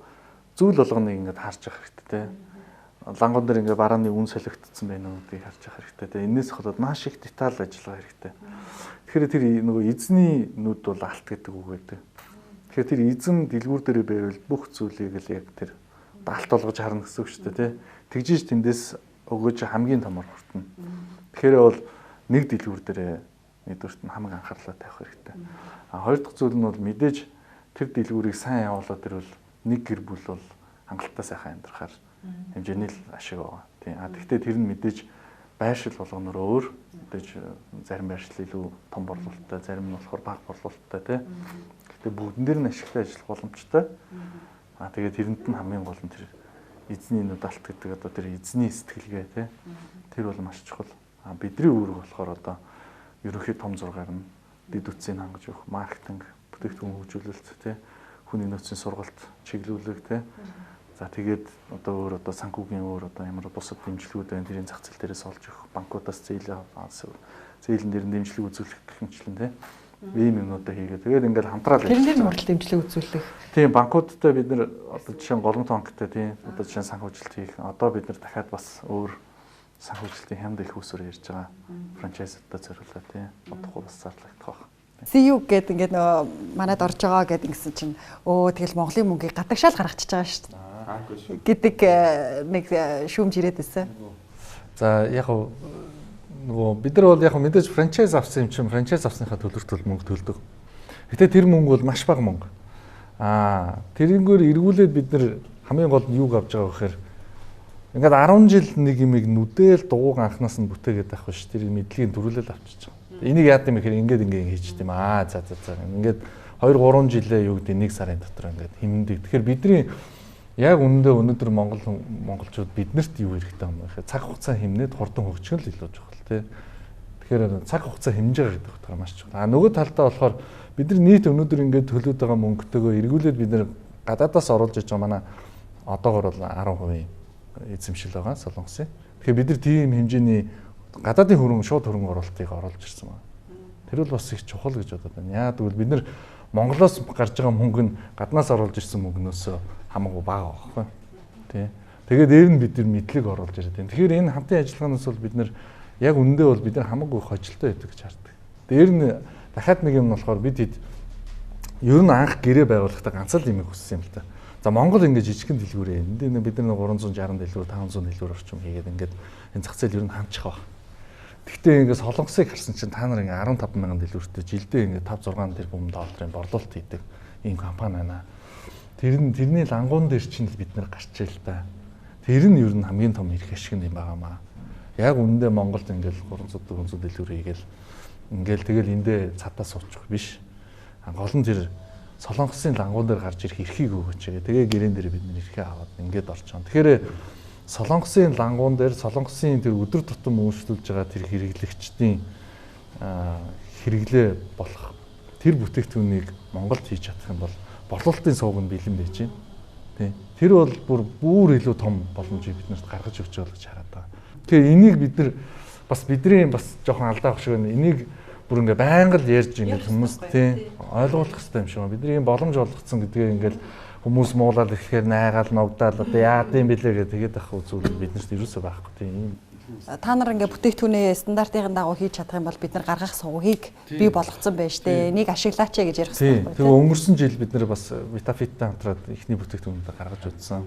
зүйл болгоныг ингээд харж явах хэрэгтэй те. Лангон дээр ингээд барааны үн солигдсон байна уу гэдгийг харж явах хэрэгтэй те. Энээс болоод маш их деталь ажиллагаа хэрэгтэй. Тэгэхээр тэр нөгөө эзний нүд бол алт гэдэг үг байдаг. Тэгэхээр тэр эзэн дэлгүүр дээрээ байвал бүх зүйлийг л яг тэр алт болгож харна гэсэн үг шүү дээ те. Тэгжиж тэндээс өгөөж хамгийн томор хүртэнэ. Тэгэхээр бол нэг дэлгүүр дээрээ нэгдүгürt нь хамгийн анхаарлаа тавих хэрэгтэй. Хоёр дахь зүйл нь бол мэдээж тэр дэлгүүрийг сайн явуулаад ирвэл нэг гэр бүл бол хангалттай сайхан амьдрахаар хэмжээний л ашиг байгаа. Тийм. Гэхдээ тэр нь мэдээж байршил болгоноор өөр. Мэдээж зарим байршил илүү том борлуулалттай, зарим нь болохоор бага борлуулалттай тийм. Гэхдээ бүгдэн дээр нь ашигтай ажиллах боломжтой. Тэгээд тэрэнд нь хамгийн гол нь тэр эзний нүдалт гэдэг одоо тэр эзний сэтгэлгээ тийм. Тэр бол маш чухал. Бидний үүрэг болохоор одоо ерөнхий том зургаар нь дэд үтсийг хангаж өгөх, маркетинг, бүтээгдэхүүн хөгжүүлэлт тийм. Хүний нөөцийн сургалт чиглүүлэг тий. За тэгээд одоо санхүүгийн одоо ямар бусад дэмжлэгүүд байна тэрийн зах зээл дээрээс олж өгөх банкудаас зээлэн дээр дэмжлэг үзүүлэх гэх мэтчлэн тий. Ийм юмнуудаа хийгээ. Тэгээд ингээл хамтраад Тэрэн дээр нь хурал дэмжлэг үзүүлэх. Тийм банкудтай бид нэр одоо жишээ нь голомт банктай тийм одоо жишээ нь санхүүжилт хийх. Одоо бид нэр дахиад бас өөр санхүүжилтийн хямд их усээр ярьж байгаа. Франчайзуудад зориулаад тийм бодохгүй бас зарлагдах байх. CU гэдэг ингээд нөгөө манайд орж байгаа гэдэг ингэсэн чинь тэгэл Монголын мөнгийг гадагшаал гаргачихж байгаа шүү дээ. Гэдэг нэг шүүмж ирээд байсан. За яг нөгөө бид нар бол яг мэдээж франчайз авсан юм чинь франчайз авсныхаа төлбөрт мөнгө төлдөг. Гэтэ тэр мөнгө бол маш бага мөнгө. Тэрнгээр эргүүлээд бид нар хамгийн гол нь юуг авч байгаа гэхээр ингээд 10 жил нэг юмыг нүдээл дугуйг анханаас нь бүтээгээд авах биш. Тэр мэдлэгийг дөрвөлөл авчиж байгаа. Энийг яад юм гэхээр ингээд хийж дим. За. Ингээд 2-3 жилээ юу гэдэг нэг сарын дотор ингээд хэмнэдэг. Тэгэхээр бидний яг үнэндээ өнөөдөр монголчууд биднэрт юу хэрэгтэй юм бэ гэхээр цаг хугацаа хэмнээд хурдан хөгжих нь илүү чухал тий. Тэгэхээр цаг хугацаа хэмжиж байгаа гэдэг утгаараа маш чухал. Нөгөө талдаа болохоор бид нар нийт өнөөдөр ингээд төлөөд байгаа мөнгөтэйгөө эргүүлээд бид нар гадаадаас оруулж иж байгаа манай одоогор бол 10% эзэмшил байгаа Солонгосын. Тэгэхээр бид нар тийм хэмжээний гадаадын шууд хөрөнгө оруулалтыг оруулж ирсэн байна. Тэр бол бас их чухал гэж бодод байна. Яа тэгвэл бид нар Монголоос гарч байгаа мөнгө нь гаднаас оруулж ирсэн мөнгнөөс хамаагүй бага байхгүй. Тий. Тэгээд дээр нь бид нар мэдлэг оруулж ирээд байна. Тэгэхээр энэ хамтын ажиллагаанаас бол бид нар яг үндэ бол бид нар хамаагүй хожилтой байдаг гэж хардаг. Дээр нь дахиад нэг юм нь болохоор бид хэд ер нь анх гэрээ байгуулахдаа ганц л юм хүссэн юм л та. За Монгол ингээд жижигхэн дэлгүүрээ. Энд бид нар 360 дэлгүүр 500 дэлгүүр орчим хийгээд ингээд энэ зах зээл ер нь хамчих баг. Гэхдээ ингээд Солонгосыг харсан чинь та нар ингээд 15,000 дэлгүүртэй жилдээ ингээд 5-6 тэрбум долларын борлуулалт хийдэг ийм компани байна. Тэрний лангуун дээр чинь бид нар гарчээ л та. Тэр нь ер нь хамгийн том эрх ашиг юм байгаамаа. Яг үүндээ Монголд ингээд 300-400 дэлгүүр хийгээл ингээл тэгэл эндээ цатаа суучих биш. Гол нь тэр Солонгосын лангуун дээр гарч ирэх эрхийг өгөөч. Тэгээ гэрэн дээр бид нэр эрхээ аваад ингээд орчоо. Тэгэхээр Солонгосын лангуун дээр Солонгосын тэр өдөр тутам үйлчлүүлж байгаа тэр хэрэглэгчдийн хэрэглээ болох тэр бүтээгдэхүүнийг Монголд хийж чадах юм бол борлуулалтын сувг нь бэлэн байж байна. Тий. Тэр бол бүр илүү том боломжийг биднэрт гаргаж өгч байгаа гэж хараад байгаа. Тэгэхээр энийг бид нар бас бидний бас жоохон алдаа авах шиг байна. Энийг бүр ингээ байнга л ярьж ингээ хүмүүс тий ойлгох хэрэгтэй юм шиг байна. Бидний боломж олгоцсон гэдгээ ингээл хүмүүс муулаад ирэхээр найгаал ногдаал одоо яад юм бэлээ гэдэг авах зүйл биднэрт ерөөсөө байхгүй тийм. Та нар ингээ бүтээгдэхүүнээ стандартын дагуу хийж чадах юм бол бид нар гаргах сувгийг бий болгоцсон байж тээ. Энийг ашиглаач гэж ярих хэрэгтэй байна. Тэгээ өнгөрсөн жил бид нар бас Vitafit-тэй хамтраад ихний бүтээгдэхүүнүүдээ гаргаж үзсэн.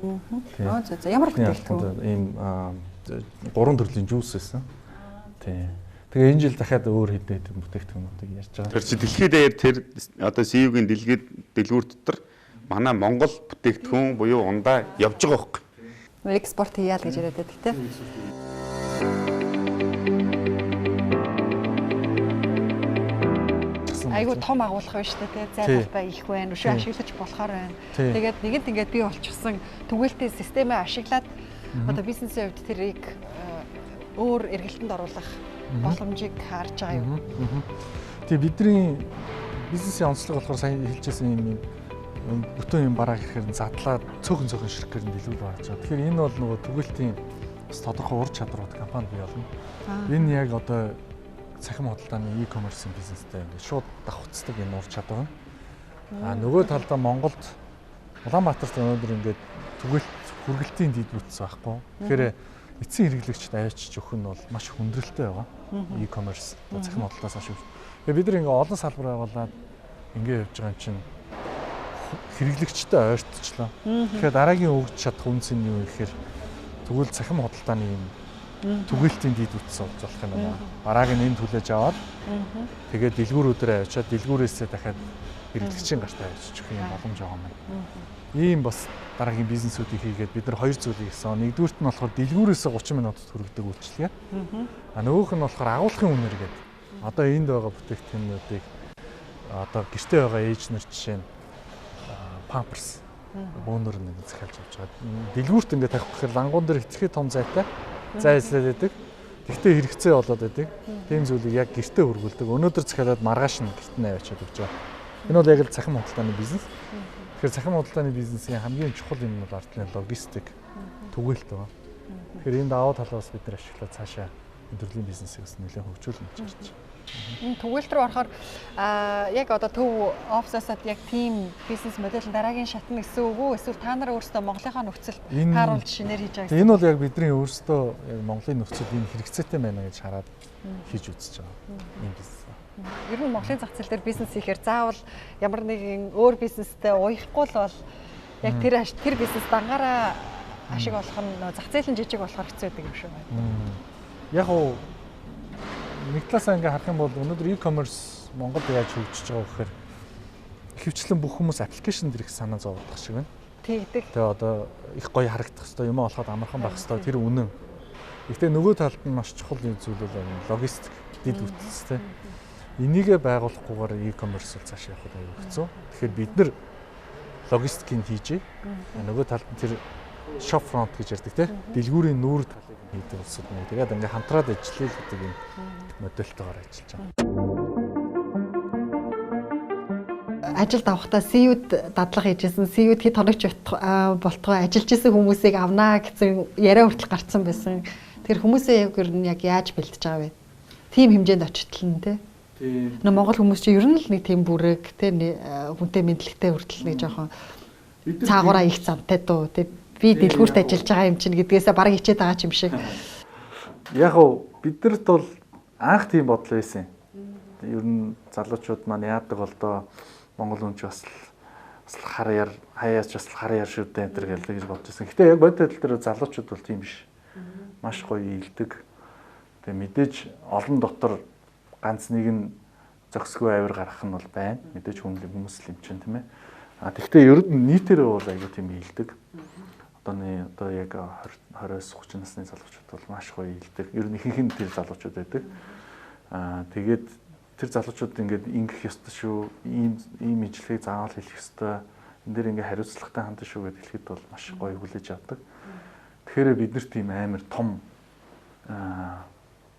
За ямар бүтээгдэхүүн? Ийм 3 төрлийн жуус байсан. Тийм. Тэгээ энэ жил дахиад өөр хэдэн бүтээгдэхүүнүүдийг ярьж байгаа. Тэр чи дэлхийд даяар тэр одоо CU-гийн дэлгүүр дотор манай Монгол бүтээгдэхүүн буюу ундаа явж байгаа байхгүй. Экспорт хийяал гэж яриад байдаг тийм. Айгу том агуулга байна шүү дээ. Зайлшгүй их байна. Өшөө ашиглаж болохоор байна. Тэгээд нэгэнд ингээд бий болчихсон түгээлтийн системээ ашиглаад одоо бизнесийн хувьд тэрийг өөр эргэлтэнд оруулах боломжийг харж байгаа юм. Тэгээ бидний бизнесийн онцлог болохоор сайн хэлжсэн юм бүтэн юм бараа гэхээр задлаад цөөхөн ширхгээр нь дэлгүүр гарч байгаа. Тэгэхээр энэ бол нөгөө түгээлтийн бас тодорхой ур чадварууд компани бий болно. Энэ яг одоо цахим худалдааны e-commerce бизнестэй ингээд шууд давхцдаг энэ ур чадвар. Нөгөө талдаа Монголд Улаанбаатарт өнөөдөр ингээд түгээлт хүргэлтийн дэд бүтц байхгүй. Тэгэхээр эцсийн хэрэглэгчд авчиж өгөх нь бол маш хүндрэлтэй байгаа. E-commerce цахим худалдаанаас ашиг. Тэгээ бид нар ингээд олон салбар байгуулад ингээд явж байгаа юм чинь хэрэглэгчтэй ойртчихлоо. Тэгэхээр дараагийн өгч чадах үнс нь юу гэхээр тэгвэл цахим худалдааны юм түгээлтийн дэд бүтц болох юм байна. Барааг нь энэ түлээж аваад тэгээд дэлгүүрүүдээр авчаад дэлгүүрээсээ дахиад хэрэглэгчийн гартаа авчиж өгөх юм боломж байгаа юм байна. Ийм бас дараагийн бизнесүүдийг хийгээд бид нар хоёр зүйлийг хийсэн. Нэгдүгürt нь болохоор дэлгүүрээсээ 30 минутад хүргэдэг үйлчилгээ. Нөгөөх нь болохоор агуулгын үнээр гээд одоо энд байгаа бүтээгдэхүүнүүдийг одоо гэртээ байгаа ээж нар жишээ нь Pampers бөөнөр нэг захиалж авч байгаа. Дэлгүүрт ингээд тавих гэхээр лангуун дээр хэцхээ том зайтай зай эслээд байдаг. Тэгтээ хэрэгцээ болоод байдаг. Тийм зүйлийг яг гэртээ хөргүүлдэг. Өнөөдөр захиалаад маргааш нь гэрт нь аваачаад өгч байгаа. Энэ бол яг л цахим худалдааны бизнес. Тэгэхээр цахим худалдааны бизнесийн хамгийн чухал юм бол ард нь логистик түгээлт байна. Тэгэхээр энэ даваа талаас бид нар ашиглаад цаашаа өдрлийн бизнесийг бас нэлээд хөгжүүлнэ гэж харж байна. Түгээлт рүү орохоор яг одоо төв офисосод яг team бизнес модель дараагийн шатна гэсэн үг үү? Эсвэл та нар өөрсдөө Монголынхаа нөхцөлд тааруулж шинээр хийж байгаа гэсэн. Энэ бол яг бидний өөрсдөө яг Монголын нөхцөлд энэ хэрэгцээтэй байна гэж хараад хийж үзэж байгаа юм бизнес. Ер нь Монголын зах зээл дээр бизнес хийхээр заавал ямар нэгэн өөр бизнестэй уяхгүй л бол яг тэр бизнес дангаараа ашиг олох нь зах зээл нь жижиг болохоор хэцүү байдаг юм шиг байна. Яг уу нэг талаасаа ингээ харах юм бол өнөөдөр e-commerce Монголд яаж хөгжиж байгаа гэхээр ихэвчлэн бүх хүмүүс аппликейшн дээр их санаа зовдох шиг байна. Тэгдэг. Тэгээ одоо их гоё харагдах хэвээр юм олоход амархан байх хэвээр тэр үнэн. Гэхдээ нөгөө талд нь маш чухал юм зүйл бол логистик, дэд бүтцтэй. Энийгээ байгуулахгүйгээр e-commerce бол цааш явах аюул хэцүү. Тэгэхээр бид нар логистикийг хийжээ. Нөгөө талд нь тэр shop front гэж ярьдаг тийм дэлгүүрийн нүүр талыг хийдэг улсууд нэг. Тэгээд ингээ хамтраад ажиллая гэдэг юм модельтойгоор ажиллаж байгаа. Ажилд авахдаа CEO-д дадлага хийжсэн, CEO-д хэд хоногч болтгоо ажиллаж исэн хүмүүсийг авнаа гэсэн яриа хүртэл гарцсан байсан. Тэр хүмүүсээ яг яаж бэлдэж байгаа вэ? Тим хэмжээнд очтол нь тийм. Нөө Монгол хүмүүс чинь ер нь л нэг тийм бүрэг тийм хүнтэй мэдлэгтэй хүртэл нэг жоохон цаагаараа их замтай дөө тийм. Би дэлгүүрт ажиллаж байгаа юм чинь гэдгээсээ бараг хичээд байгаа юм шиг. Яг уу биднэрт бол анх тийм бодол байсан. Ер нь залуучууд маань яадаг болдоо Монгол хүн ч бас харьяар хаяас бас харьяар шүдэ энэ төр гэж бодож байсан. Гэтэ яг бодит тал дээр залуучууд бол тийм биш. Маш гоё ийдэг. Тэгээ мэдээж олон дотор ганц нэг нь зөксгүй авир гарах нь бол байна. Мэдээж хүмүүс л юм чинь тийм ээ. Тэгвэл ер нь нийтээр бол аягүй тийм ийдэг. Одоо яг 20-30 насны залуучууд бол маш гоё ийдэг. Ер нь ихэнх нь тэр залуучууд байдаг. Тэгээд тэр залуучууд ингээд ингэх ёстой шүү. Ийм ижлэгийг заавал хэлэх ёстой. Энд дээр ингээд хариуцлагатай хандаж шүү гэдээ хэлэхэд бол маш гоё хүлээж авдаг. Тэгэхээр бид нар тийм амар том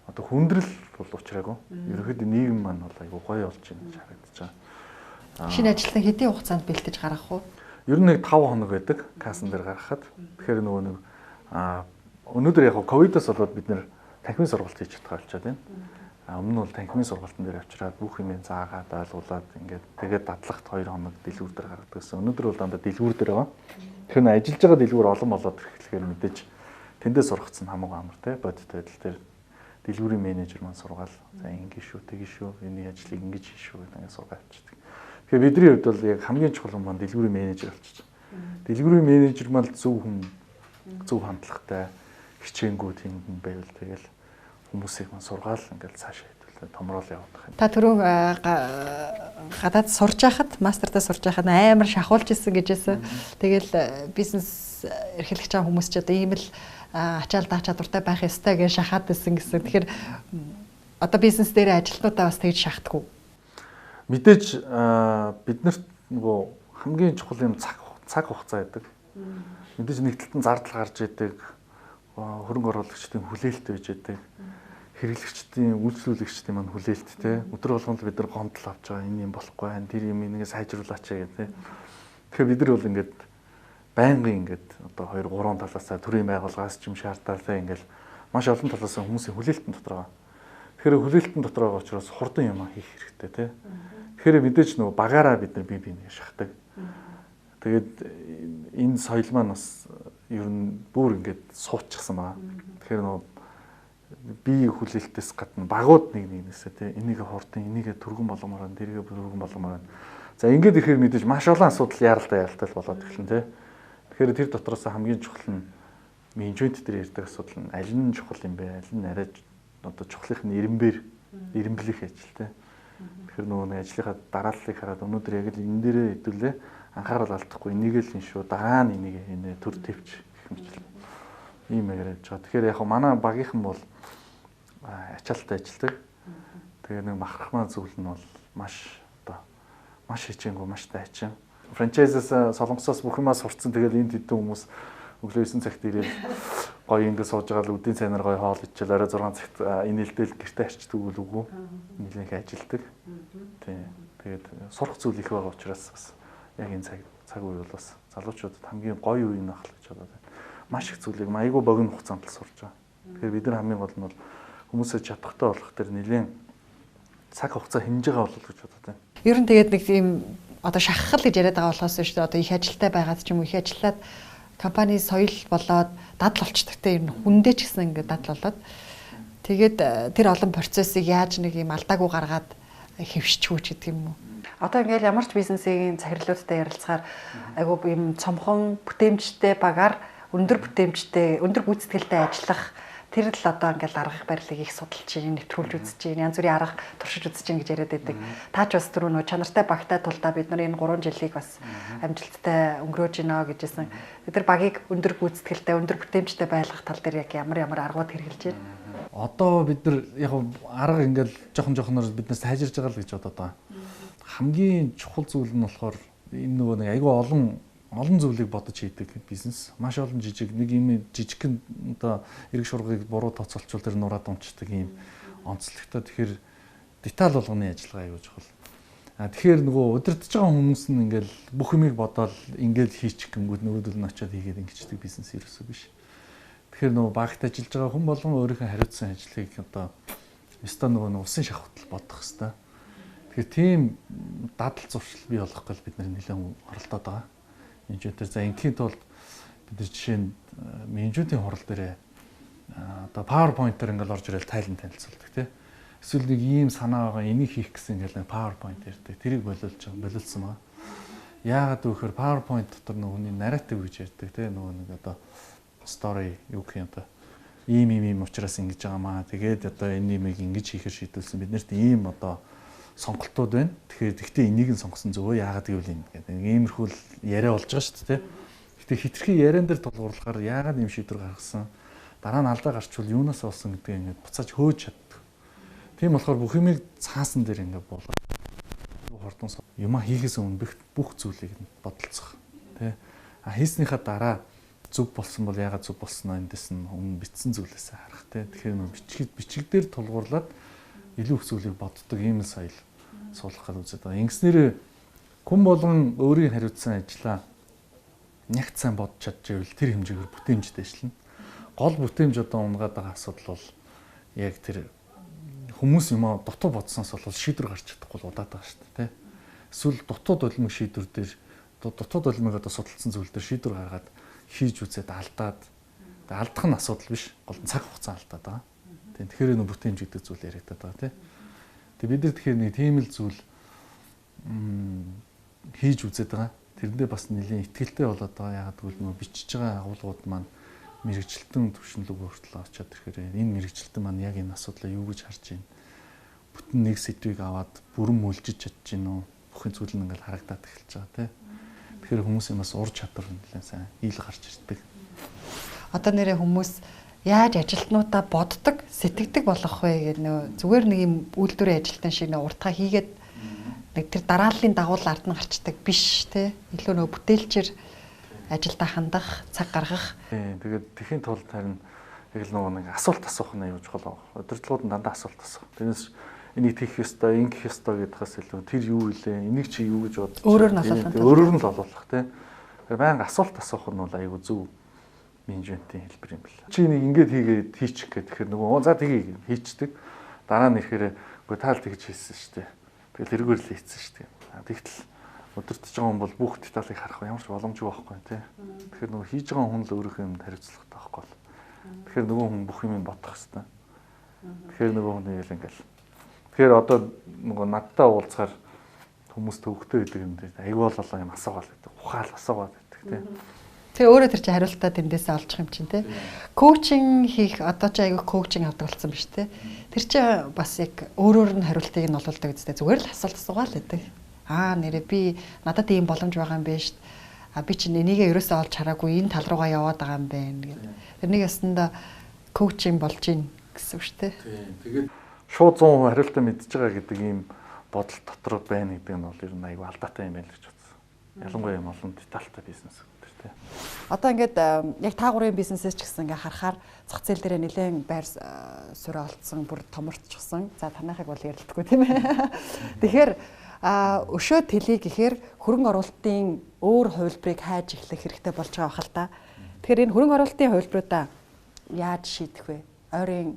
одоо хүндрэл бол учраагүй. Ерөнхийдөө нийгэм маань бол аягүй гоё болж байна гэж харагдаж байгаа. Шинэ ажилтан хэдийн хугацаанд бэлтэж гаргах уу? Ер нь нэг 5 хоног байдаг кассан дээр гаргахад. Тэгэхээр нөгөө нэг өнөөдөр яг ковидос болоод бид нэр танхимын сургалт хийж чадхаа болчиход байна. Өмнө нь бол танхимын сургалтын дээр авчираад бүх юм заагаад ойлгуулад ингээд тэгээд дадлагт 2 хоног дэлгүүр дээр гаргадаг гэсэн. Өнөөдөр бол дандаа дэлгүүр дээр байгаа. Тэгэхээр ажиллаж байгаа дэлгүүр олон болоод ирэхлээр мэдээж тэндээ сургацсан хамаагүй амар те бодит байдал дээр дэлгүүрийн менежер маань сургаал. За ингэ шүү, тэгэн шүү, энэ ажлыг ингэж хийш шүү гэдэг ингээд сургаал авчдаг. Тэгэхээр бидний хувьд бол яг хамгийн чухал юм маань дэлгүүрийн менежер болчихж байгаа. Дэлгүүрийн менежер маань зөв хүн, зөв хандлагатай, хичээнгүү тийм хүн байвал тэгэл хүмүүсийг маань сургаал ингээд цаашаа хэвлээ томрол явуулах юм. Та түрүү гадаад сурж байхад, мастертаа сурж байхад амар шахуулж исэн гэжсэн. Тэгэл бизнес эрхлэж байгаа хүмүүс ч одоо ийм л ачаал даа чадвартай байх ёстой гэж шахаад исэн гэсэн. Тэгэхээр одоо бизнес дээр ажилтнуудаа бас тэгж шахдаггүй. Мэдээж биднэрт нөгөө хамгийн чухал юм цаг хугацаа байдаг. Мэдээж нэг талд нь зардал гарч идэг, хөрөнгө оруулагчдын хүлээлт байж идэг, хэрэглэгчдийн үйлчлүүлэгчдийн маань хүлээлт те. Өдөр болгоно бид нар гомдол авч байгаа энэ юм болохгүй байна. Тэр юм нэгэ сайжруулаач гэх те. Тэгэхээр бид нар бол ингээд байнгын ингээд одоо 2-3 талаасаа төрийн байгууллагаас ч юм шаардлагатай ингээд маш олон талаасаа хүмүүсийн хүлээлтэн дотор байгаа. Тэгэхээр хүлээлтэн дотор байгаа учраас хурдан юм хийх хэрэгтэй те. Тэгэхээр мэдээж нөгөө багаараа бид нар бие биенээ шахдаг. Тэгээд энэ соёл маань бас ер нь бүр ингээд суучихсан байгаа. Тэгэхээр нөгөө бие хүлээлтээс гадна багууд нэгнээсээ те энийг хурдан энийг түргэн болгомоор байна, тэрийг түргэн болгомоор байна. За ингээд ихээр мэдээж маш олон асуудал яралтай болоод эхэлнэ те. Тэгэхээр тэр дотроос хамгийн чухал нь менежмент дээр ярьдаг асуудал нь аль нь чухал юм бэ? Аль нь арай одоо чухлынх нь эренблэх ажил те. Тэгэхээр нөгөө нэг ажлынхаа дарааллыг хараад өнөөдөр яг л энэ дээрээ хэдүүлээ анхаарал алдахгүй энийг л ин шүү дараа нь энийг энэ төр төвч гэх мэт ийм яриад байгаа. Тэгэхээр яг манай багийнхан бол ачаалттай ажилдаг. Тэгээ нэг махархмаа зүйл нь бол маш хичээнгүү маш тайчин. Франчайзаас солонгосоос бүх юмаа сурцсан. Тэгээд энд хэдэн хүмүүс өглөө 9 цагт ирээд гоё ингэ сууж байгаа л үдийн цайнаар гоё хоол ичээл орой 6 цагт инээлтэл гэртээ арчдаг үгүй. Нийлэнх ажилдаг. Тийм. Тэгээд сурах зүйл их байгаа учраас бас яг энэ цаг үе бол бас залуучуудад хамгийн гоё үе нөх л гэж бодоод байна. Маш их зүйлийг айгүй богино хугацаанд л сурж байгаа. Тэгэхээр бид нар хамгийн гол нь бол хүмүүсээ чадахтай болох тэр нэлээд цаг хугацаа хэмж байгаа болов гэж бодод байна. Ер нь тэгээд нэг тийм одоо шахахл гэж яриад байгаа болохоос шүү дээ. Одоо их ажилтай байгаад ч юм уу их ажиллаад компани соёл болоод дадал болчдаг те ер нь хүндээ ч гэсэн ингээд дадал болоод тэгээд тэр олон процессыг яаж нэг юм алдаагүй гаргаад хэвшчихвч гэдэг юм уу. Одоо ингээл ямар ч бизнесийн захирлуудтай ярилцахаар айгуу юм цомхон бүтээмжтэй багаар өндөр бүтээмжтэй өндөр гүйцэтгэлтэй ажиллах тэр л одоо ингээл арга барилыг их судалж чинь нэвтрүүлж үзэж чинь янз бүрийн арга туршиж үзэж чинь гэж яриад байдаг. Таач бас түрүү нөө чанартай багтай тулдаа бид нар энэ 3 жилийг бас амжилттай өнгөрөөж гинэ гэжсэн. Бид нар багийг өндөр гүйцэтгэлтэй өндөр бүтээмжтэй байлгах тал дээр яг ямар аргууд хэрэгжилж байна. Одоо бид нар яг арга ингээл жоохоноор биднээс тайжирж байгаа л гэж бодоод байгаа. Хамгийн чухал зүйл нь болохоор энэ нөгөө нэг айгүй олон зүйлийг бодож хийдэг бизнес. Маш олон жижиг нэг юм жижигхэн одоо эрг шургыг буруу тооцоолчвол тэр нураад унцдаг юм онцлогтой. Тэгэхээр деталь болгоны ажиллагаа аюул чухал. Тэгэхээр нөгөө удирдах байгаа хүмүүс нь ингээл бүх юмыг бодоод ингээл хийчих гингүүд нөгөөдөл нь очиод хийгээд ингэждэг бизнес ерөөсөө биш. Тэгэхээр нөгөө багт ажиллаж байгаа хүн болгон өөрийнхөө хариуцсан ажлыг одоо өстой нөгөө усын шахалтал бодох хэвээр. Тэгэхээр тийм дадал зуршил бий болгох гал бид нэлээд оролдоод байгаа. Менежментээр за ингийн тулд бид нар жишээ нь менежментийн хурал дээрээ одоо PowerPoint-ээр ингээл орж ирэл тайлан танилцуулдаг тийм. Эсвэл нэг ийм санаа байгаа энийг хийх гэсэн ингээл PowerPoint ярьдаг. Тэрийг болиулсан байгаа. Яагаад гэвэл PowerPoint дотор нөгөөний narrative гэж ярьдаг тийм нөгөө нэг одоо story юу гэх юм одоо ийм учраас ингэж байгаамаа. Тэгээд одоо энэ юмыг ингэж хийхээр шийдүүлсэн. Биднэрт ийм одоо сонголтууд байна. Тэгэхээр энийг нь сонгосон зөвөө яагаад гэвэл энэ гэдэг. Иймэрхүү яриа болж байгаа шүү дээ. Гэхдээ хитрхи яриан дээр тулгуурлахаар яагаад ийм шийдвэр гаргасан. Дараа нь алдаа гарчвал юунаас болсон гэдгийг ингээд буцааж хөөж чаддаг. Тийм болохоор бүх юмыг цаасан дээр ингээд буулгаад хурдан юмаа хийхээс өмнө бүх зүйлийг бодолцох. Тэ. Хийснийхаа дараа зөв болсон бол яагаад зөв болсноо эндээс нь өмнө бичсэн зүйлээсээ харах. Тэ. Тэгэхээр бичиг дээр тулгуурлаад илүү их зүйлийг боддог ийм соёл суулгах гэж үзээд байгаа. Ингэснээр хүн болгон өөрийн хариуцсан ажлаа нягт сайн бодож чадчихвэл тэр хэмжээгээр бүтээмжтэй ажиллана. Гол бүтээмж одоо унгаад байгаа асуудал бол яг тэр хүмүүс юм аа дутуу бодсноос бол шийдвэр гарч чадахгүй удаад байгаа шүү дээ. Эсвэл дутууд улмыг шийдвэр дээр дутууд улмыг одоо судалсан зүйл дээр шийдвэр гаргаад хийж үзээд алдаад алдах нь асуудал биш. Гол нь цаг хугацаа алдаад байгаа. Тэгэхээр энэ бүтээмж гэдэг зүйл яриагдаад байгаа тийм. Тэгээ бид нар тэгэхээр нэг тийм л зүйл хийж үзээд байгаа. Тэрэндээ бас нэлийн ихтгэлтэй болоод байгаа. Ягаад гэвэл нөө бичиж байгаа агуулгууд маань мэрэгчлэлтэн төвшинлөг хүртэл очиад ирэхээр энэ мэрэгчлэлтэн маань яг энэ асуудлаа юу гэж харж байна. Бүтэн нэг сэдвийг аваад бүрэн мөлжиж чадж гинөө. Бүхэн зүйл нь ингээл харагдаад эхэлж байгаа тийм. Тэгэхээр хүмүүсийн бас ур чадвар нэлээд сайн ил гарч ирдэг. Одоо нэрээ хүмүүс яаж ажилтнуудаа боддог, сэтгэдэг болох вэ гэдэг нөө зүгээр нэг юм үйлдвэрийн ажилтан шиг нөө уртаа хийгээд нэг тэр дарааллын дагуул ард нь гарчдаг биш те. Илүү нөө бүтээлчээр ажилдаа хандах, цаг гаргах. Тэгээд тэхийн тулд харин яг л нөгөө нэг асуулт асуух нь аюул чухал байна. Удирдлагууд нь дандаа асуулт асуух. Тэрнээс энийг хийх ёстой, ингэх ёстой гэдгээс илүү тэр юу илээ, энийг чи юу гэж бодож өөрөөр нь асуулах. Өөрөөр нь л олуулах те. Баян асуулт асуух нь бол аюул зөв менежментийн хэлбэр юм байна. Чи нэг ингэж хийгээд хийчих гэхээр нөгөө за тгий хийчдэг. Дараа нь ирэхээр үгүй таал тэгж хийсэн шүү дээ. Тэгэл тэргээр л хийсэн шүү дээ. Тэгтэл удирдах байгаа хүн бол бүх деталыг харах ямар ч боломжгүй байхгүй тий. Тэгэхээр нөгөө хийж байгаа хүн л өөрийнхөө юмд хариуцлагатай байхгүй бол. Тэгэхээр нөгөө хүн бүх юм бодох хэрэгтэй. Тэгэхээр нөгөө хүн яг ингээл. Тэгэхээр одоо нөгөө надтай уулзахаар хүмүүс төвөгтэй гэдэг юм дээр аягүй болоо юм асуугаал гэдэг. Ухаал асуугаад байдаг тий. Тэгээ өөрөө тэр чинь хариултаа тэндээсээ олчих юм чинь те. Коучинг хийх одоо ч айгүй коучинг авдаг болсон биз те. Тэр чинь бас яг өөрөөр нь хариултыг нь олуулдаг үстэй зүгээр л асуулт асуугаал гэдэг. Нэрээ би надад ийм боломж байгаа юм биш. Би чинь энийгээ ерөөсөө олж хараагүй энэ тал руугаа яваад байгаа юм байна гэдэг. Тэрнийг ясандаа коучинг болж гин гэсэн үг шүү дээ. Тэгээд шууд 100% хариултаа мэдж байгаа гэдэг ийм бодол дотор байна гэдэг нь бол ер нь айгүй алдаатай юм байна гэж бодсон. Ялангуяа юм олон детальтай бизнес. Одоо ингээд яг таагуурын бизнесээс ч гэсэн ингээд харахаар зах зээл дээр нэлээд байр суурь олцсон, бүр томорчсон. За танайхыг бол ярилдаггүй тийм ээ. Тэгэхээр өшөө тэлий гэхээр хөрөнгө оруулалтын өөр хувилбарыг хайж эхлэх хэрэгтэй болж байгаа хэл та. Тэгэхээр энэ хөрөнгө оруулалтын хувилбаруудаа яаж шийдэх вэ? Ойрын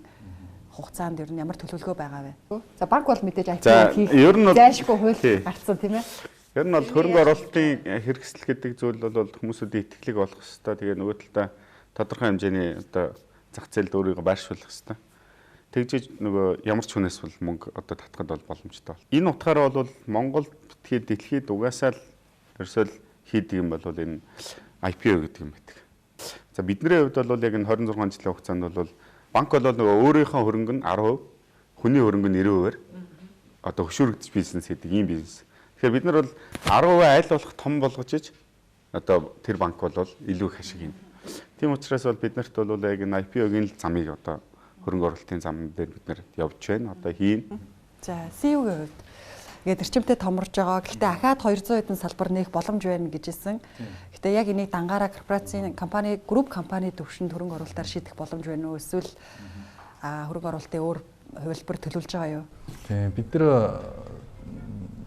хугацаанд ер нь ямар төлөвлөгөө байгаа вэ? За банк бол мэдээж За, IPO хийх ер нь бол- зайлшгүй хууль Тий. гарцсан тийм ээ. Ер нь бол хөрөнгө оруулалтын хэрэгсэл гэдэг зүйл бол хүмүүсийн итгэлийг олох хэрэгтэй. Тэгээ нөгөө талдаа тодорхой хэмжээний одоо зах зээлд өөрийгөө байршуулах хэрэгтэй. Тэгжиж нөгөө ямар ч хүнээс бол мөнгө одоо татхад бол боломжтой бол. Энэ утгаараа бол Монгол битгий дэлхийд угаасаа л ерөөсөө хийдэг юм бол энэ IPO гэдэг юм байдаг. За бидний хувьд бол яг энэ 26 жилийн хугацаанд бол банк бол нөгөө өөрийнхөө хөрөнгө нь 10%, хүний хөрөнгө нь 90%-аар одоо хөшөөрөгдөж бизнес гэдэг ийм бизнес. Тэгэхээр бид нар бол 10% аль болох том болгож иж одоо тэр банк бол илүү их ашиг хийнэ. Тийм учраас бол биднэрт бол яг энэ IPO-гийн л замыг одоо хөрөнгө оруулалтын зам дээр бид нар явж байна. Одоо хийн. За CEO-гийн хувьд ингээд эрчимтэй томорж байгаа. Гэхдээ ахаад 200 хэдэн салбар нээх боломж байна гэж хэлсэн. Гэхдээ яг энийг дангаараа корпорацийн компани, групп компани төвшөнд хөрөнгө оруулалтаар шийдэх боломж байна уу? Эсвэл хөрөнгө оруулалтын өөр хувилбар төлөвлөж байгаа юу? Тийм бид нэр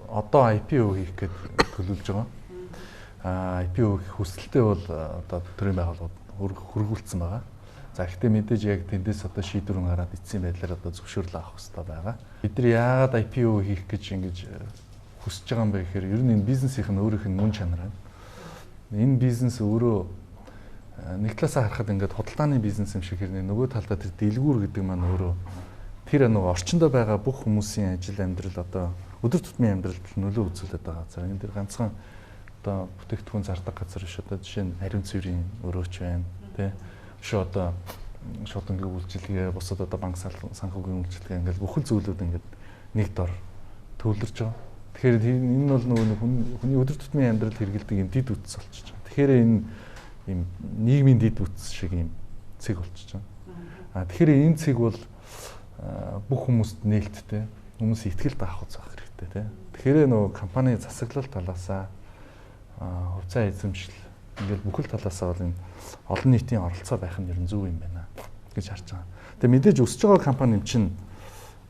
одоо IPO хийх гэж төлөвлөж байгаа. IPO хийх хүсэлтэй бол одоо төрийн байгууллагууд хөргүүлсэн байгаа. За гэхдээ мэдээж яг тэндээс одоо шийдвэр гараад эцсийн байдлаар одоо зөвшөөрөл авах хэрэгтэй байгаа. Бид нар яагаад IPO хийх гэж ингэж хүсэж байгаа юм бэ гэхээр ер нь энэ бизнесийнх нь өөрийнх нь мөн чанар байна. Энэ бизнес өөрөө нэг талаасаа харахад ингээд худалдааны бизнес юм шиг хэрнээ нөгөө талдаа тэр дэлгүүр гэдэг маань өөрөө тэр нөгөө орчиндөө байгаа бүх хүмүүсийн ажил амьдрал одоо өдөр тутмын амьдралд нөлөө үзүүлээд байгаа. За энэ дэр ганцхан одоо бүтээгдэхүүн зардаг газар биш одоо жишээ нь ариун цэврийн өрөөч байна тий. Шүү одоо шудангийн үйлчилгээ бусад одоо банк санхүүгийн үйлчилгээ ингээл бүхэл зүйлүүд ингээд нэг дор төвлөрч байгаа. Тэгэхээр энэ бол нөгөө хүний өдөр тутмын амьдралд хэрэгэлдэг юм дид үтс болчихж байгаа. Тэгэхээр энэ юм нийгмийн дид үтс шиг юм цэг болчихж байгаа. Тэгэхээр энэ цэг бол бүх хүмүүст нээлттэй, хүмүүсийн итгэлд авах үзэх хэрэгтэй тий. Тэгэхээр нөгөө компани засаглал талаасаа хувьцаа эзэмшил ингээл бүхэл талаасаа бол энэ олон нийтийн оролцоо байх нь ер нь зөв юм байна гэж харж байгаа. Тэгээ мэдээж өсөж байгаа компани чинь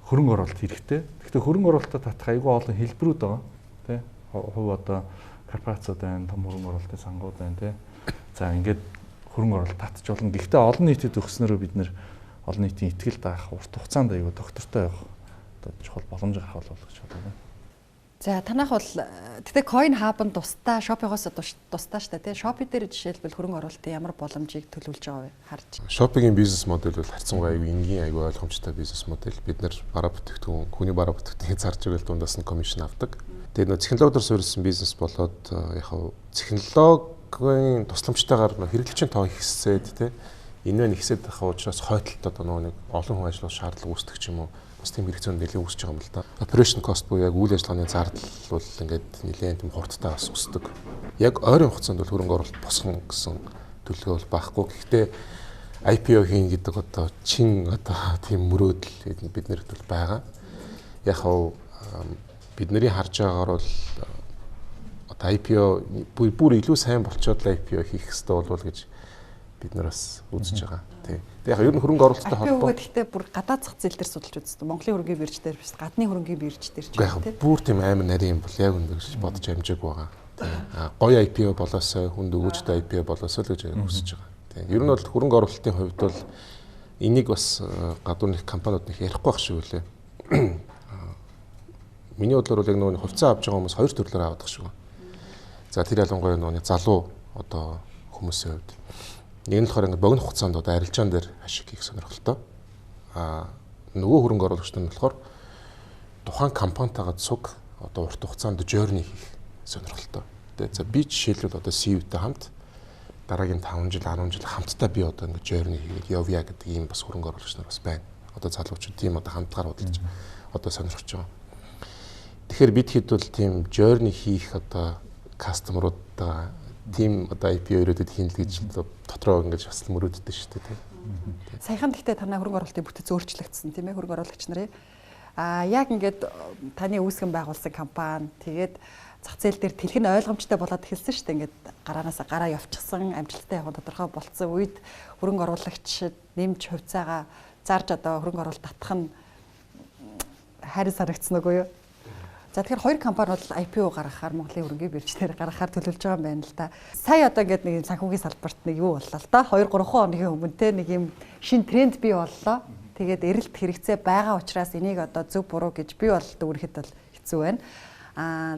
хөрөнгө оруулалт хэрэгтэй. Гэхдээ хөрөнгө оруулалтад татах айгүй олон хэлбэрүүд байгаа. Тэ? Хувь одоо корпорацууд байна, том хөрөнгө оруулалтын сангууд байна, тэ? За ингээд хөрөнгө оруулалт татчих болно. Гэхдээ олон нийтэд өгснөрөө бид нэр олон нийтийн итгэлд авах, урт хугацаанд айгүй доктортой явах одоо чухал боломж авах болов гэж бодлоо байна. За танах бол тэгтээ coin hub-ын тусдаа Shopee-гоос тусдаа штэ тий. Shopee дээр жишээлбэл хөрөнгө оруулалтын ямар боломжийг төлөвлөж байгаа вэ? Харж. Shopee-гийн бизнес модель бол харьцангуй аюу энгийн аюу ойлгомжтой бизнес модель. Бид нар бараа бүтээгдэхүүн, хүний бараа бүтээгдэхүүнийг зарж ирэл дундаас нь комисшн авдаг. Тэгээд нөө технологиор суурилсан бизнес болоод яг технологийн тусламжтайгаар хэрэглэгчийн тоо ихсээд тий. Энэ нь ихсээд байх учраас хойдолд одоо нэг олон хүн ажиллах шаардлага үүсдэг ч юм уу. Бас тийм хэрэгцээнд нэлээд үүсэж байгаа юм л да. Operation cost буюу яг үйл ажиллагааны зардал бол ингээд нэлээд тийм хурдтай бас өсдөг. Яг ойрын хугацаанд бол хөрөнгө оруулалт босгоно гэсэн төлөвлөгөө бол байхгүй. Гэхдээ IPO хийн гэдэг одоо тийм мөрөөдөл биднэрт бол байгаа. Яг бидний харж байгаагаар бол одоо IPO бүр илүү сайн болчоод л IPO хийх хэрэгтэй болов гэж бид нар бас үзэж байгаа. Тийм. Яг ер нь хөрөнгө оруулалттай холбоо. Гэхдээ бүр гадаад зах зээл дээр судалж үзсэн. Монголын хөрөнгөний бирж дээр биш, гадны хөрөнгөний бирж дээр ч тийм. Бүр тийм амар нарийн юм бол яг үнэ гэж бодож амжаагүй байгаа. Тийм. Гоё IPO болоосоо хүнд өгөөжтэй IPO болоосоо л гэж хүсэж байгаа. Тийм. Ер нь бол хөрөнгө оруулалтын хувьд бол энийг бас гадуур нэг компаниуд нэг ярихгүй байх шиг үлээ. Миний бодлоор бол яг нөгөө хувьцаа авч байгаа хүмүүс хоёр төрлөөр аваад байгаа шүү. За тэр ялангуяа нөгөө залуу одоо хүмүүсийн хувьд нэг нь болохоор ингээд богино хугацаанд одоо арилжаан дээр ашиг хийх сонирхолтой. Нөгөө хөрөнгө оруулагчид нь болохоор тухайн компанитайгаа цуг одоо урт хугацаанд journey хийх сонирхолтой. Тэгээд за би жишээлбэл одоо CEO-тэй хамт дараагийн 5 жил 10 жил хамтдаа би одоо ингээд journey хийгээд явъя гэдэг ийм бас хөрөнгө оруулагч нар бас байна. Одоо залуучууд тийм одоо хамтгаар бодлож одоо сонирхож байгаа. Тэгэхээр бид хэд бол тийм journey хийх одоо кастомеруудаа тийм одоо IPO өрөөдөд хийнэл гэж дотроо ингэж бас мөрөөддөг шүү дээ. Саяхан гэхдээ танай хөрөнгө оруулалтын бүтэц өөрчлөгдсөн тийм ээ хөрөнгө оруулагч нарын. Яг ингээд таны үүсгэн байгуулсан компани тэгээд зах зээл дээр тэлхэн ойлгомжтой болоод эхэлсэн шүү дээ. Ингээд гараа явчихсан, амжилттай явах тодорхой болцсон үед хөрөнгө оруулагчид нэмж хувьцаагаа зарж одоо хөрөнгө оруулалт татах нь хайр санагдсан уу юу? За тэгэхээр хоёр компани бол IPO гаргахаар Монголын хөрөнгөний бирж дээр гаргахаар төлөвлөж байгаа юм байна л да. Сая одоо ингээд нэг санхүүгийн салбарт нэг юу боллоо л да. 2-3 хоногийн өмнө те нэг юм шин тренд бий боллоо. Тэгээд эрэлт хэрэгцээ байгаа учраас энийг одоо зөв буруу гэж би бол дүгнэхэд бол хэцүү байна.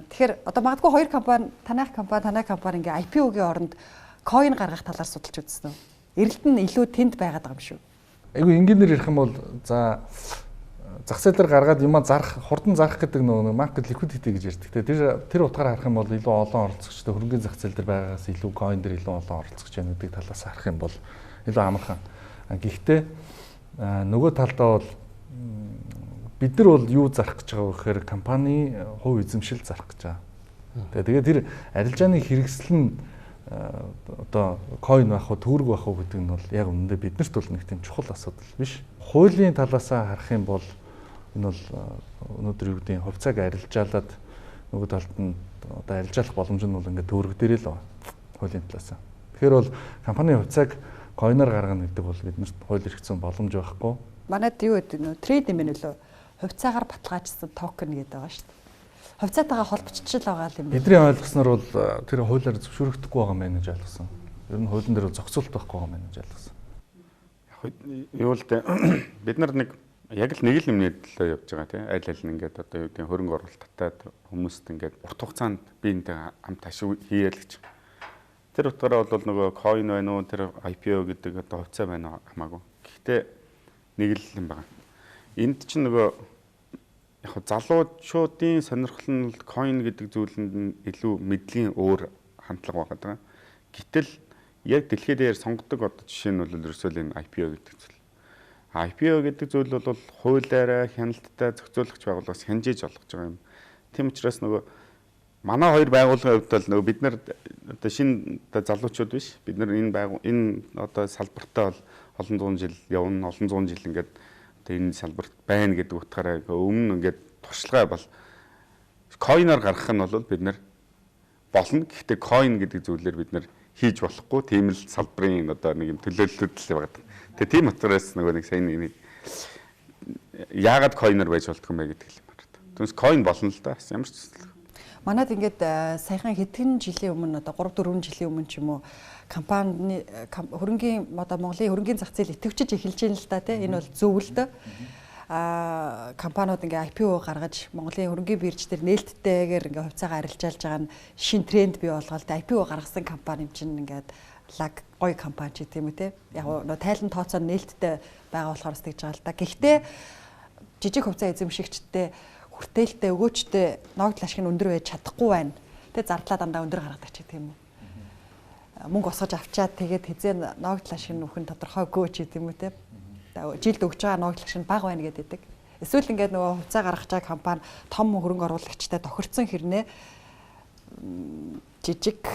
Тэгэхээр одоо магадгүй хоёр компани, танай компани ингээ IPO-гийн оронд coin гаргах талаар судалж үзсэн үү? Эрэлт нь илүү тэнд байгаад байгаа юм шүү. Айгу энгийнээр ярих юм бол за зах зээл дээр гаргаад юмаа зарах, хурдан зарах гэдэг нөгөө market liquidity гэж ярьдаг. Тэр утгаараа харах юм бол илүү олон оролцогчтой хөрөнгөний зах зээл дээр байгаагаас илүү coin дээр илүү олон оролцогч байна гэдэг талаас харах юм бол илүү амархан. Гэхдээ нөгөө талдаа бол бид нар бол юу зарах гэж байгаа вэ гэхээр компани хувь эзэмшил зарах гэж байгаа. Тэгээд тэр арилжааны хэрэгсэл нь одоо coin байх уу, төгрөг байх уу гэдэг нь бол яг үнэндээ биднэрт бол нэг тийм чухал асуудал биш. Хуулийн талаасаа харах юм бол энэ бол өнөөдөр юу гэдэг нь хувьцааг арилжаалаад нөгөө талд нь одоо арилжаалах боломж нь бол ингээд төгрөг дээрээ л байна. Хуулийн талаасаа. Тэгэхээр бол компани хувьцааг coin-оор гаргана гэдэг бол биднэрт хууль эрх зүйн боломж байхгүй. Манайд юу гэдэг нөө трейд юм нөлөө хувьцаагаар баталгаажсан токен гэдэг байгаа шүү дээ. Хувьцаатайгаа холбогдчихл байгаа юм. Бидний ойлгосноор бол тэр хуулиар зөвшөөрөгдөхгүй байгаа мэн гэж ойлгосон. Ер нь хуулийн дээр зохицуулт байхгүй байгаа мэн гэж ойлгосон. Яг юу л дээ бид нар нэг яг л нэг л юмний төлөө явж байгаа тийм аль аль нь ингээд одоо юу гэдэг хөрөнгө оруулалт татаад хүмүүст ингээд урт хугацаанд биентэй хамт ашиг хийгээл гэж. Тэр утгаараа бол нөгөө coin байна уу тэр IPO гэдэг одоо хувьцаа байна уу хамаагүй. Гэхдээ нэг л юм байна. Энд чинь нөгөө яг залуучуудын сонирхол нь coin гэдэг зүйлэнд нь илүү мэдлийн өөр хандлага байгаа. Гэтэл яг дэлхийд дээр сонгодог одоо жишээ нь бол ерөөсөө энэ IPO гэдэг зүйл. IPO гэдэг зүйл бол хуулиараа хяналттай зохицуулагч байгууллагаас хянжиж олгож байгаа юм. Тийм учраас нөгөө манай хоёр байгууллагын хувьд бол нөгөө бид нар одоо шинэ залуучууд биш. Бид нар энэ одоо салбартаа бол олон зуун жил явна, олон зуун жил ингээд одоо энэ салбарт байна гэдэг утгаараа өмнө ингээд туршлагаа бол coin-оор гаргах нь бол бид нар болно. Гэхдээ coin гэдэг зүйлээр бид нар хийж болохгүй. Тийм л салбарын одоо нэг юм төлөөлөлүүд л байгаа. Тэгээ тийм утгаараас нөгөө нэг сайн нэг яагаад coin-оор байж болдгоо юм бэ гэдэг юм байна. Түүнээс coin болно л да. Ямар ч зүйл. Манайд ингээд саяхан хэдхэн жилийн өмнө одоо 3-4 жилийн өмнө ч юм уу компани хөрөнгөний одоо Монголын хөрөнгөний зах зээл идэвхжиж эхэлж байна л да тийм энэ бол зөвлөлт. Компаниуд ингээ IPO гаргаж Монголын хөрөнгөний бирж дээр нээлттэйгээр ингээ хувьцаагаа арилжаалж байгаа нь шин тренд бий болгоод IPO гаргасан компани юм чинь ингээд лаг гоё компани ч гэдэм үү те. Яг нөө тайлан тооцоо нээлттэй байгаа болохоор тэгж байгаа л да. Гэхдээ жижиг хувьцаа эзэмшигчтэй хүртээлтэй өгөөчтэй ногдол ашиг нь өндөр байж чадахгүй байна. Тэгээ зардлаа дандаа өндөр гаргадаг ч гэдэг юм уу. Мөнгө осгож авчаад тэгээд хизээ ногдол ашиг нь үхэн тодорхойгүй ч гэдэг юм уу те. Жилд өгч байгаа ногдол ашиг нь бага байна гэдэг. Эсвэл ингээд нөгөө хувьцаа гаргаж байгаа компани том хөрөнгө оруулагчтай тохирцсон хэрнээ жижиг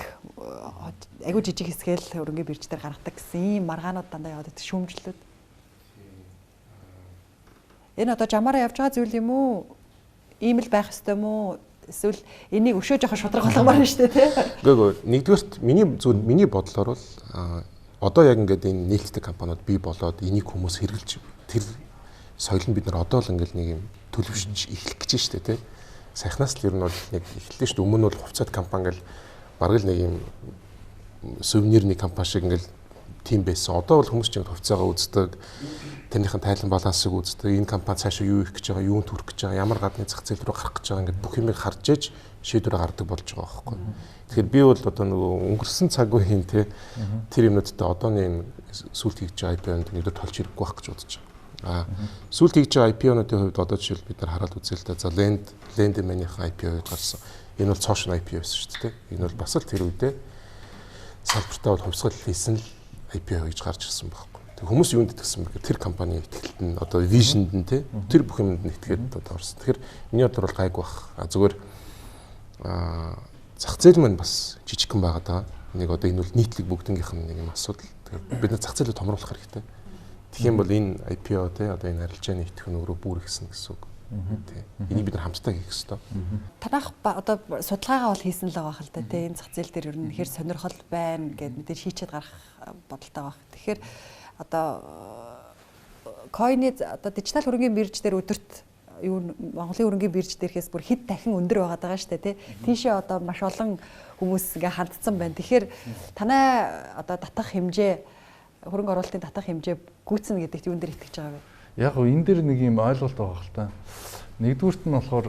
айгуу жижиг хэсгээл хөрөнгөний бирж дээр гаргадаг гэсэн ийм маргаанууд дандаа яваад байдаг шүүмжлэлүүд. Энэ одоо жамаараа явж байгаа зүйл юм уу? Ийм л байх ёстой юм уу? Эсвэл энийг өшөө жоохон шудраг болгомоор байна шүү дээ, тийм. Гэхдээ нэгдүгээрт миний бодлоор бол одоо яг ингээд энэ нээлттэй компаниуд бий болоод энийг хүмүүс хэрэгжилж тэр соёл нь бид нар одоо л ингээд нэг юм төлөвшөж эхлэх гэж шүү дээ, тийм. Саяхнаас л ер нь бол нэг эхэллээ шүү дээ. Өмнө нь бол хувьцаат компани гэл бараг л нэг юм сувенирний компани шиг ингээд тийм байсан. Одоо бол хүмүүс чинь хувьцаагаа үздэг, тэрнийхэн тайлан балансыг үздэг, энэ компани цаашаа юу их гэж байгаа, юунд хүрэх гэж байгаа, ямар гадны зах зээл рүү гарах гэж байгаа ингээд бүх юмыг харж ээж шийдвэр гаргадаг болж байгаа байхгүй. Тэгэхээр би бол одоо нөгөө өнгөрсөн цаг үеийн тэр юмнуудтай одооны энэ сүүлд хийж байгаа IPO-нд нэгдүгээр толж ирэхгүй байх гэж бодож байгаа. Сүүлд хийж байгаа IPO-нуудын хувьд одоо жишээл бид нар хараад үзээ л да. За Lendman-ийн IPO гарсан. Энэ бол цоошин IPO байсан шүү дээ. Энэ бол бас л тэр үедээ салбартаа бол хувьсгал хийсэн л IPO гэж гарч ирсэн байхгүй. Тэг хүмүүс юунд итгэсэн бэ? Тэр компани итгэлт нь одоо вижнд нь тэр бүх юмд нь итгээд одоо орсон. Тэгэхээр миний бодлоор бол гайг бах. Зүгээр зах зээл маань бас жижигхэн байгаа даа. Нэг одоо энэ бол нийтлэг бүгднгийнх нь нэг юм асуудал. Тэгэхээр бид нар зах зээлээ томруулах хэрэгтэй. Тэгэх юм бол энэ IPO одоо энэ арилжааны итгэх нь өөрөө бүр ихсэн гэсэн үг. Энийг бид нар хамтдаа хийх хэрэгтэй. Танах одоо судалгаагаа бол хийсэн л байгаа хэл та тийм энэ зах зээл дээр ер нь хэр сонирхол байна гэдээ мэдээж хийчихэд гарах бодолтой байгаа. Тэгэхээр одоо coin-ы одоо дижитал хөрөнгөний бирж дээр өдөрт юу Монголын хөрөнгөний бирж дээрхээс бүр хэд дахин өндөр байгаад байгаа шүү дээ тий. Тийшээ одоо маш олон хүмүүс ингээ хандсан байна. Тэгэхээр танай одоо татах хэмжээ хөрөнгө оруулалтын татах хэмжээ гүйцэнэ гэдэгт юун дээр итгэж байгаа вэ? Яг гоо энэ дээр нэг юм ойлголт байгаа хэл та. Нэгдүгürt нь болохоор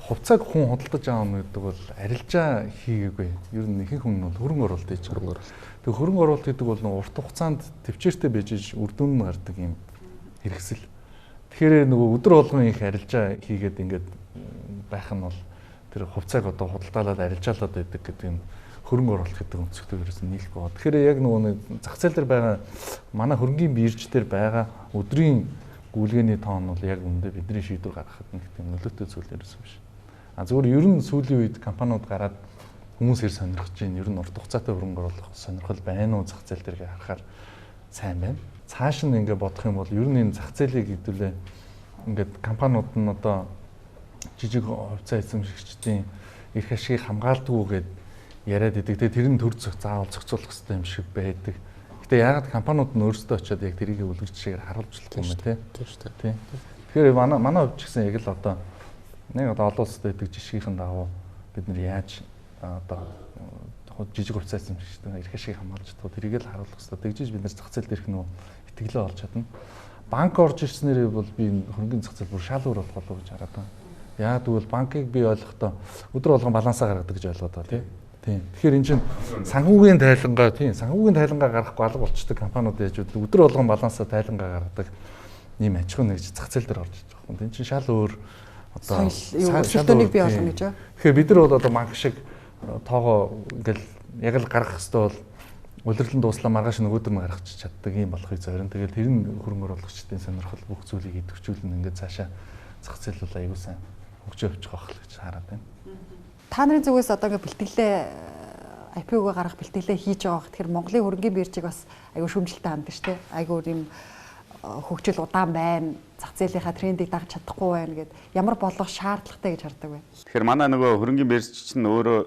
хувьцааг хүн худалдаж аавна гэдэг бол арилжаа хийгээгүй. Ер нь ихэнх хүн нь бол хөрөнгө оруулалт хийж байгаа. Тэгээ хөрөнгө оруулалт гэдэг бол нэг урт хугацаанд төвчээртэй байж үр дүн нь гардаг юм хэрэгсэл. Тэгэхээр нөгөө өдөр болгон их арилжаа хийгээд ингээд байх нь бол тэр хувьцааг одоо худалдаалаад арилжаалаад байдаг гэдэг юм хөрөнгө оруулалт гэдэг өнцгтэй ерөөс нь нийлэхгүй байна. Тэгэхээр яг нөгөө нэг зах зээл дээр байгаа манай хөрөнгөний бирж дээр байгаа өдрийн гүйлгээний тоон бол яг үүндээ бидний шийдвэр гаргахад нэг тийм нөлөөтэй зүйл ерөөс биш. А зөвхөн ер нь сүүлийн үед компаниуд гараад хүмүүсээр сонирхож байна. Ер нь урт хугацаатай хөрөнгө оруулах сонирхол байна уу зах зээл дээр харахаар сайн байна. Цааш нь ингээд бодох юм бол ер нь энэ зах зээлийг хэдүүлээ ингээд компаниуд нь одоо жижиг хувьцаа эзэмшигчдийн эрх ашигыг хамгаалдаггүй гэдэг яриад идэг. Тэгээ тэр нь төр заавал зохицуулах хэрэгтэй юм шиг байдаг. Гэтэ яагаад компаниуд нь өөрсдөө очиод яг тэрийг үлгэр жишээгээр харуулж болох юм бэ те? Тийм шүү дээ. Тэгэхээр манай хувьд ч гэсэн яг л одоо нэг одоо олон улсад байдаг жишгийнхэн дагуу бид нар яаж одоо жижиг хувьцаа эзэмшигчдийн эрх ашигыг хамгаалж чадах тэрийг л харуулах хэрэгтэй. Тэгжиж бид нар зах зээл дээрх нөө итгэлээ олж чадна. Банк орж ирснээр бол би хөрөнгөний зах зээл бүр шал өөр болох болов гэж хараад байна. Яагаад гэвэл банкыг би ойлгохдоо өдөр болгон балансаа гаргадаг гэж ойлгоод байна тийм. Тэгэхээр эн чинь санхүүгийн тайлангаа гаргахгүй алга болчтой компаниуд яаж өдөр болгон балансаа тайлангаа гаргадаг ийм аж ахуй нэгж зах зээл дээр орж иж байгаа юм. Эн чинь шал өөр одоо шалтгааныг бий болгоно гэж. Тэгэхээр бид нар бол одоо банк шиг тоогоо ингээл яг л гаргах хэрэгтэй бол удирдлын дууслаа маргааш нөгөөдөр нь гаргачих чаддаг юм болохыг зорино. Тэгээд тэр нь хөрөнгө оруулагчдын сонирхол бүх зүйлийг идэвхжүүлнэ ингээд цаашаа зах зээл бол аягүй сайн хөгжиж явж байгаа хэл гэж хараад байна. Та нарын зүгээс одоо ингээд бэлтгэлээ IPO-г гаргах бэлтгэлээ хийж байгаа. Тэгэхээр Монголын хөрөнгөний биржийг бас аягүй шүүмжлэлтэй ханддаг шүү дээ. Аягүй юм хөгжил удаан байна. Зах зээлийнхаа трендийг дагж чадахгүй байна гэд ямар болгох шаардлагатай гэж хардаг вэ? Тэгэхээр манай нөгөө хөрөнгөний бирж чинь өөрөө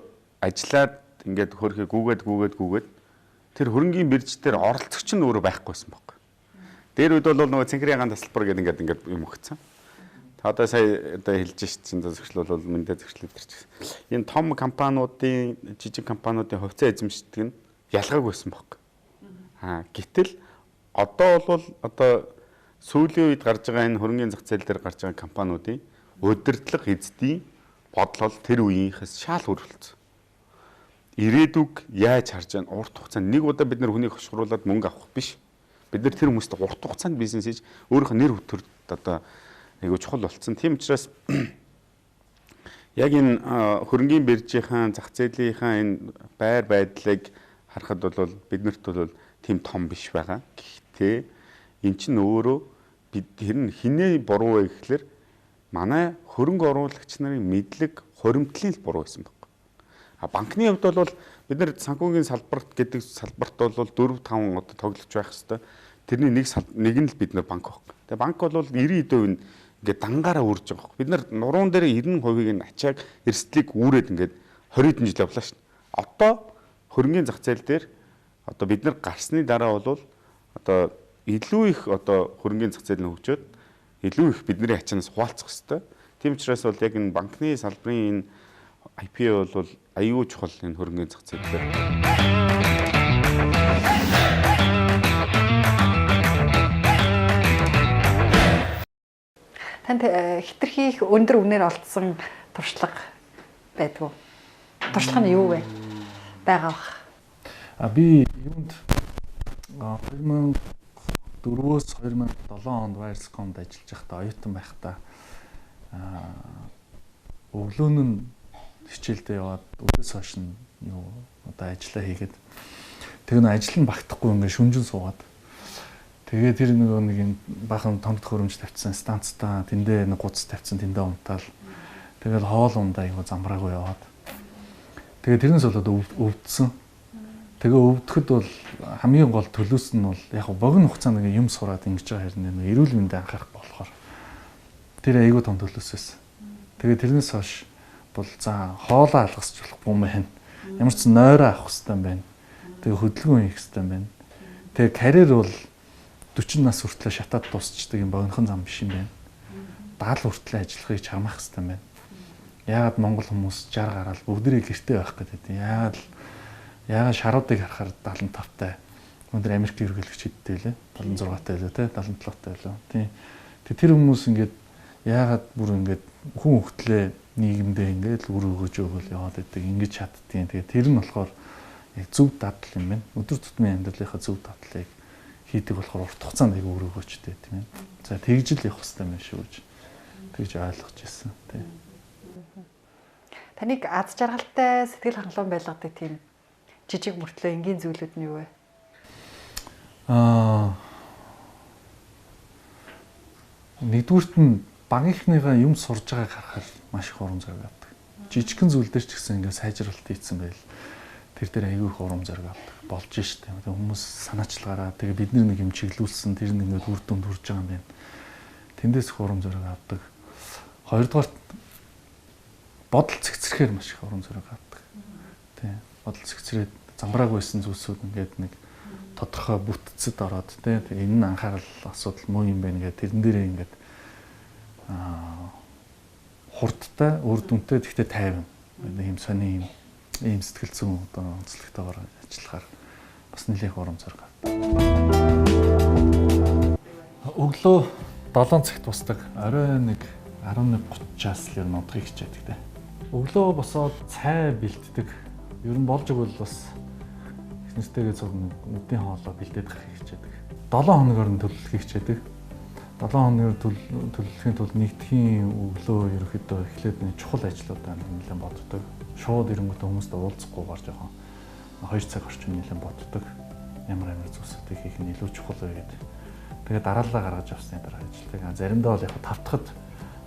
ажиллаад ингээд хөрхийг гүгээд тэр хөрөнгөний бирж дээр оролцогч нь өөрөө байхгүйсэн баг. Дээр үед бол нөгөө цэнхрийн гаан тасалбар гэдэг ингээд юм өгцөн. Одоо сая одоо хэлж шít зөвшөөрөл бол мэндэ зөвшөөрөл төрч. Энэ том компаниудын жижиг компаниудын хувьцаа эзэмшдэг нь ялгаагүйсэн баг. Гэтэл одоо бол одоо сүүлийн үед гарч байгаа энэ хөрөнгөний зах зээл дээр гарч байгаа компаниудын удирдлага эзэдийн бодлол тэр үеийнхээс шал хөрвөлцсөн. Ирээдүг яаж харж байгаа урт хугацаанд нэг удаа бид нар хүнийг хошгруулад мөнгө авах биш. Бид нар тэр хүмүүст урт хугацаанд бизнес хийж өөрийнхөө нэр хүтэр одоо айгуу чухал болсон. Тийм учраас яг энэ хөрөнгөний биржийн зах зээлийнхаа энэ байр байдлыг харахад бол биднэрт бол тийм том биш байгаа. Гэхдээ эн чинь өөрөө бид тэр нь хинээ буруу вэ гэхэлэр манай хөрөнгө оруулагч нарын мэдлэг хуримтлал буруу байсан баг. Банкны хувьд бол бид нар санхүүгийн салбарт гэдэг салбарт бол 4-5 одоо тоглож байх хэвээр. Тэрний нэг нь л бид нар банк баг. Тэгээ банк бол 90% нь ингээд дангаараа үрж байгаа. Бид нар нуруунд дээр 90% нь ачааг эрсдлийг үүрээд ингээд 20 жил явлаа шин. Одоо хөрөнгөний зах зээл дээр одоо бид нар гарсны дараа бол одоо илүү их одоо хөрөнгөний зах зээл нь хөгжөөд илүү их бидний ачаанаас хуваалцах хэрэгтэй. Тийм учраас бол яг энэ банкны салбарын энэ IPO бол аюул чухал энэ хөрөнгөний зах зээл дээр. Танд хитрхи их өндөр үнээр олдсон туршлага байдгүй. Туршлага нь юу вэ? Байгаа бах. Би юунд 2004-өөс 2007 онд Wirescom-д ажиллаж байхдаа оюутан байхдаа өглөөн нь хичээлдээ яваад өдөөс хойш нь юу одоо ажиллаа хийгээд тэг нэг ажил нь багтахгүй ингээд шүнжин суугаад тэгээ тэр нэг юм бахан томт хөрөмж тавьсан станцтай тэндээ нэг гуц тавьсан тэндээ унтаал тэгэл хоол ундаа юу замраагүй яваад тэгээ тэрнээс болоод өвдсөн. Тэгээ өвдөхөд бол хамгийн гол төлөөс нь бол яг богино хугацаанд нэг юм сураад ингэж байгаа хэрнээ эрүүл мэндэд анхаарах болохоор тэр айгүй том төлөөс байсан. Тэгээ тэрнээс хойш бол за хоолоо алгасч болохгүй юм байна. Ямар ч нойроо авах хэрэгтэй юм байна. Тэгээ хөдөлгөөн хийх хэрэгтэй юм байна. Тэгээ карьер бол 40 нас хүртэл шатаад дуусчдаг юм богинохон зам биш юм байна. 70 хүртэл ажиллахыг чамаах хэрэгтэй юм байна. Яагаад монгол хүмүүс 60 гараад бүгдээ гэртээ байх гэдэг. Яагаад шаруудыг харахаар 75-тай өнөөдөр Америк ерөнхийлөгч хэдтэй лээ 76-тай лээ те 77-тай лээ. Тийм. Тэр хүмүүс ингээд яагаад бүр ингээд хүн хөлтлээ нийгэмдээ ингээд үр өгөөж өгөөл яваад байдаг ингэж чаддгийн. Тэгээ тэр нь болохоор яг зөв дадал юм байна. Өдөр тутмын амьдралынхаа зөв дадлыг хийдэг болохоор урт хугацаанд аягүй үр өгөөжтэй тийм ээ. За тэгж л явах хэрэгтэй юм шүү гэж тэгж ойлгож ирсэн тийм. Таныг аз жаргалтай сэтгэл хангалуун байлгадаг тийм жижиг мөртлөө энгийн зүйлүүд нь юу вэ? Нэгдүгürt нь багийнхныгаа юм сурж байгааг харахаар маш их урам зориг авдаг. Жижигхэн зүйл дээр ч гэсэн ингээд сайжралт хийцэн байл. Тэр дээр аягүй их урам зориг авдаг. Болж штэ. Хүмүүс санаачлагаараа тэгээ бид нэг юм чиглүүлсэн тэр нэг ингээд үр дүнд хүрж байгаа юм байна. Тэндээс их урам зориг авдаг. Хоёрдугаарт бодол цэгцрэхээр маш их урам зориг авдаг. Тийм. Бодол цэгцрээд замбрааг байсан зүйлсүүд ингээд нэг тодорхой бүтцэд ороод тийм. Энэ нь анхаарал асуудал муу юм байна гэдэг тэрэн дээрээ ингээд хурдтай, үр дүнтэй тэгтээ тайван. Ийм сони ийм сэтгэл зүйн одоо онцлогтойгоор ажиллахаар бас нэлээх урам зориг авдаг. Өглөө 7 цагт бусдаг. Орой 11:30-аас л ер нь унтахыг хичээдэг те. Өглөө босоод цай бэлддэг. Ер нь болж игэл бас эхнэртэйгээ цуг өдний хоолой бэлдээд гарахыг хичээдэг. 7 хоногор нь төлөвлөхийг хичээдэг. 7 хоногор төлөвлөхийн тулд нэгдэхийн өглөө ерөөхдөө эхлээд нэг чухал ажлуудаа нэлээд боддог. Шууд ирэнгүүтээ хүмүүстэй уулзахгүйгээр жоохон 2 цаг орчим нэлээд боддог. Ямар зүйлсүүдийг хийх нь илүү чухал вэ гэдэг. Тэгээд дараалал гаргаж авсны дараа ажилладаг. Заримдаа бол яг 5 дахьад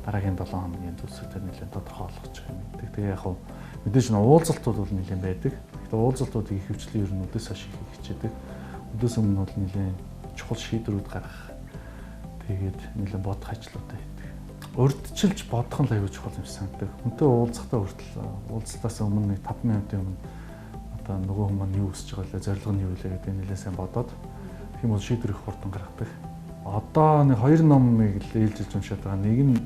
дараагийн 7 хоногийн зүйлсүүдээр нэлээд тодорхой болгож байгаа юм. Тэгээ яг мэдээж нь уулзалтууд бол нэлээд байдаг. Гэхдээ уулзалтуудыг их хвчлэн ер нь өдөөс хойш хийх хичээдэг. Өдөөс өмнө бол нэлээд чухал шийдвэрүүд гаргах. Тэгээд нэлээд бодох ажлуудаа хийдэг. Урдчилж бодох нь аюул чухал юм санагдав. Хүнтэй уулзахдаа хүртэл уулзалтаас өмнө нэг 5 минутын өмнө одоо нөгөө хүмүүс маань юу хүсэж байгаа вэ? Зорилго нь юу вэ гэдэг нэлээд сайн бодоод тийм бол шийдвэр их хурдан гаргадаг. Одоо нэг 2 номыг л ээлжилж уншаад байгаа. Нэг нь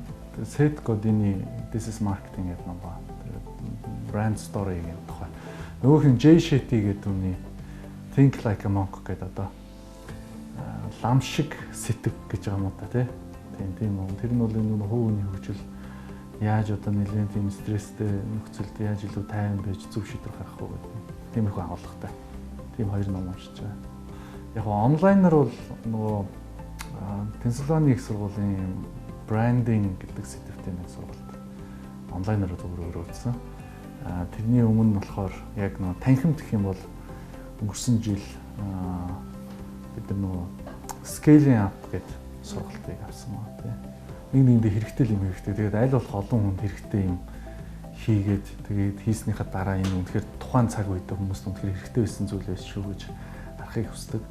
Seth Godin-ийн This is Marketing гэдэг ном ба. Brand Story-ийн тухай. Нөгөөх нь Jay Shetty гэдэг үний Think Like a Monk гэдэг одоо лам шиг сэтг гэж байгаа юм да тий. Тийм үү. Тэр нь бол энэ хувийн хөгжил яаж одоо нэлээд тийм стресстэй нөхцөлд яаж илүү тайван байж зөв шийдвэр гаргах вэ гэдэг. Тийм их агуулгатай. Тийм 2 ном уншиж байгаа. Яг онлайнаар бол нөгөө Пенсильвани их сургуулийн брендинг гэдэг сэдвтэй нэг сургалт онлайнаар өөрөө үзсэн. Тэрний өмнө нь болохоор яг нөгөө танхимд гэх юм бол өнгөрсөн жил бид нөгөө scaling up гэдэг сургалтыг авсан байна тийм. Нэг нэгэндээ хэрэгтэй юм хэрэгтэй. Тэгээд аль болох олон хүнд хэрэгтэй юм хийгээд тэгээд хийснийхаа дараа энэ үнэхээр тухайн цаг үед хүмүүст үнэхээр хэрэгтэй байсан зүйл байсан шүү гэж харахыг хүсдэг.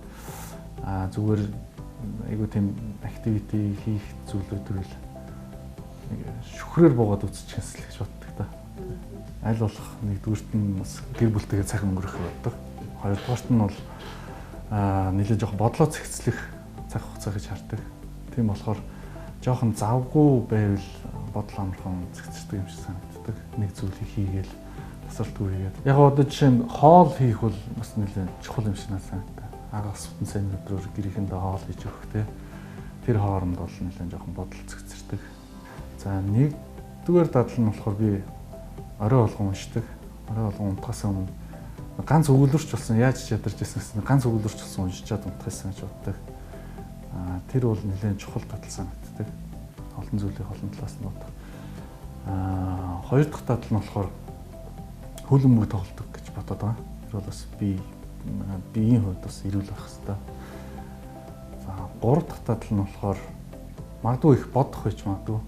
Зүгээр айгуу тийм activity хийх зүйлүүдийг л шүхрээр буугаад үзчихсэн л гэж боддог та. Аль болох нэгдүгürt нь бас гэр бүлтэйгээ цаг өнгөрөх боддог. Хоёрдугаарт нь бол нэлээд жоох бодлоо цэгцлэх цаг хугацаа гэж хардаг. Тийм болохоор жоохон завгүй байвал бодол амархан цэгцдэг юм шиг санагддаг. Нэг зүйлийг хийгээл тасралтгүй хийгээд. Яг одоо жишээ нь хоол хийх бол бас нэлээд чухал юм шиг санагддаг. Агаас бүтэн сайн өдрөөр гэрийнхэндээ хоол хийж өгөх те. Тэр хооронд бол нэлээд жоохон бодол цэгцэрдэг. За нэгдүгээр дадал нь болохоор би орой болгон уншдаг. Орой болгон унтахаас өмнө ганц өгүүлбэрч болсон яаж ядарч ирсэн гэсэн ганц өгүүлбэрч болсон уншичаад унтахсан гэж боддог. Тэр бол нэлээд чухал дадал санагддаг. Олон зүйлийн олон талаас нь бодох. Хоёр дахь дадал нь болохоор хөлбөмбөг тоглодог гэж бодоод байгаа. Тэр бол бас биеийн хувьд бас эрүүл байх хэрэгтэй. За гурав дахь дадал нь болохоор магадгүй их бодох байж магадгүй.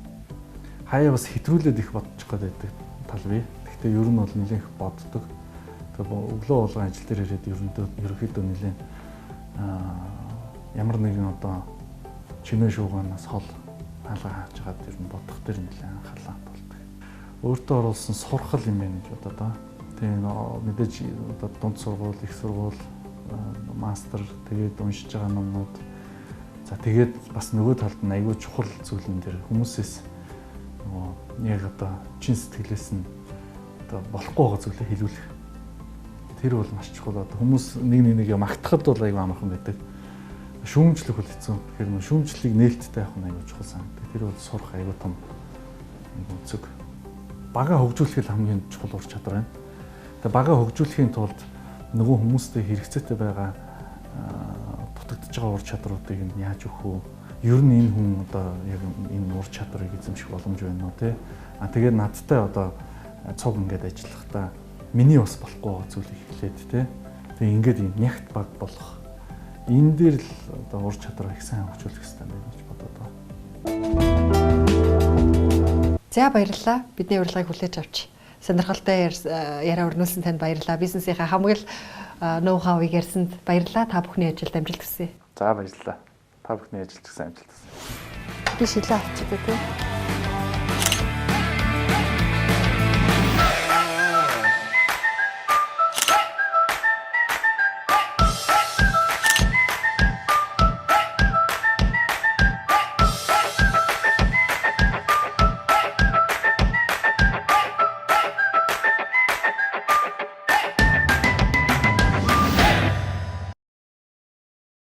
Хаяа бас хэтрүүлээд их бодчих гээд байдаг тал бий. Гэхдээ ер нь бол нэлээд их боддог. Өглөө болгон ажил дээр ирээд ерөнхийдөө нэлээд ямар нэгэн одоо чинээ шууганаас хол хаалга хааж байгаа тэр нь бодох дээр нэлээд анхаарлаа хандуулдаг. Өөртөө оруулсан сурхал юм байна гэж бодоод байгаа. Тийм мэдээж одоо дунд сургууль, их сургууль, мастер тэгээд уншиж байгаа номнууд. За тэгээд бас нөгөө талд нь аягүй чухал зүйлэн дээр хүмүүсээс яг одоо чин сэтгэлээс нь одоо болохгүй байгаа зүйлээ хэлүүлэх. Тэр бол маш чухал. Одоо хүмүүс нэгээ магтахад бол аюу амархан байдаг. Шүүмжлэх бол хэцүү. Тэгэхээр нөө шүүмжлэлийг нээлттэй авах нь аюу чухал санагдав. Тэр бол сурах аюу том үнцэг. Бага хөгжүүлэх хамгийн чухал ур чадвар байна. Тэгээ бага хөгжүүлэхийн тулд нөгөө хүмүүстэй хэрэгцээтэй байгаа дутагдж байгаа ур чадруудыг нь яаж өгөх вэ? Ер нь энэ хүн одоо яг энэ ур чадрыг эзэмших боломж байна уу те? Тэгээд надтай одоо цуг ингээд ажиллахдаа миний бас болохгүй байгаа зүйлийг хэлээд те. Тэгээ ингээд юм нягт баг болох. Энэ дээр л одоо ур чадварыг их сайн хөгжүүлэх хэрэгтэй байна гэж бодод байгаа. За баярлалаа. Бидний урилгыг хүлээж авч сонирхолтой яриа өрнүүлсэн танд баярлалаа. Бизнесийнхаа хамгийн ноу-хауыг ярьсанд баярлалаа. Та бүхний ажилд амжилт хүсье. За баярлалаа. Та бүхний ажилд сайн амжилт хүсье. Би шилээ авчихдаг тийм.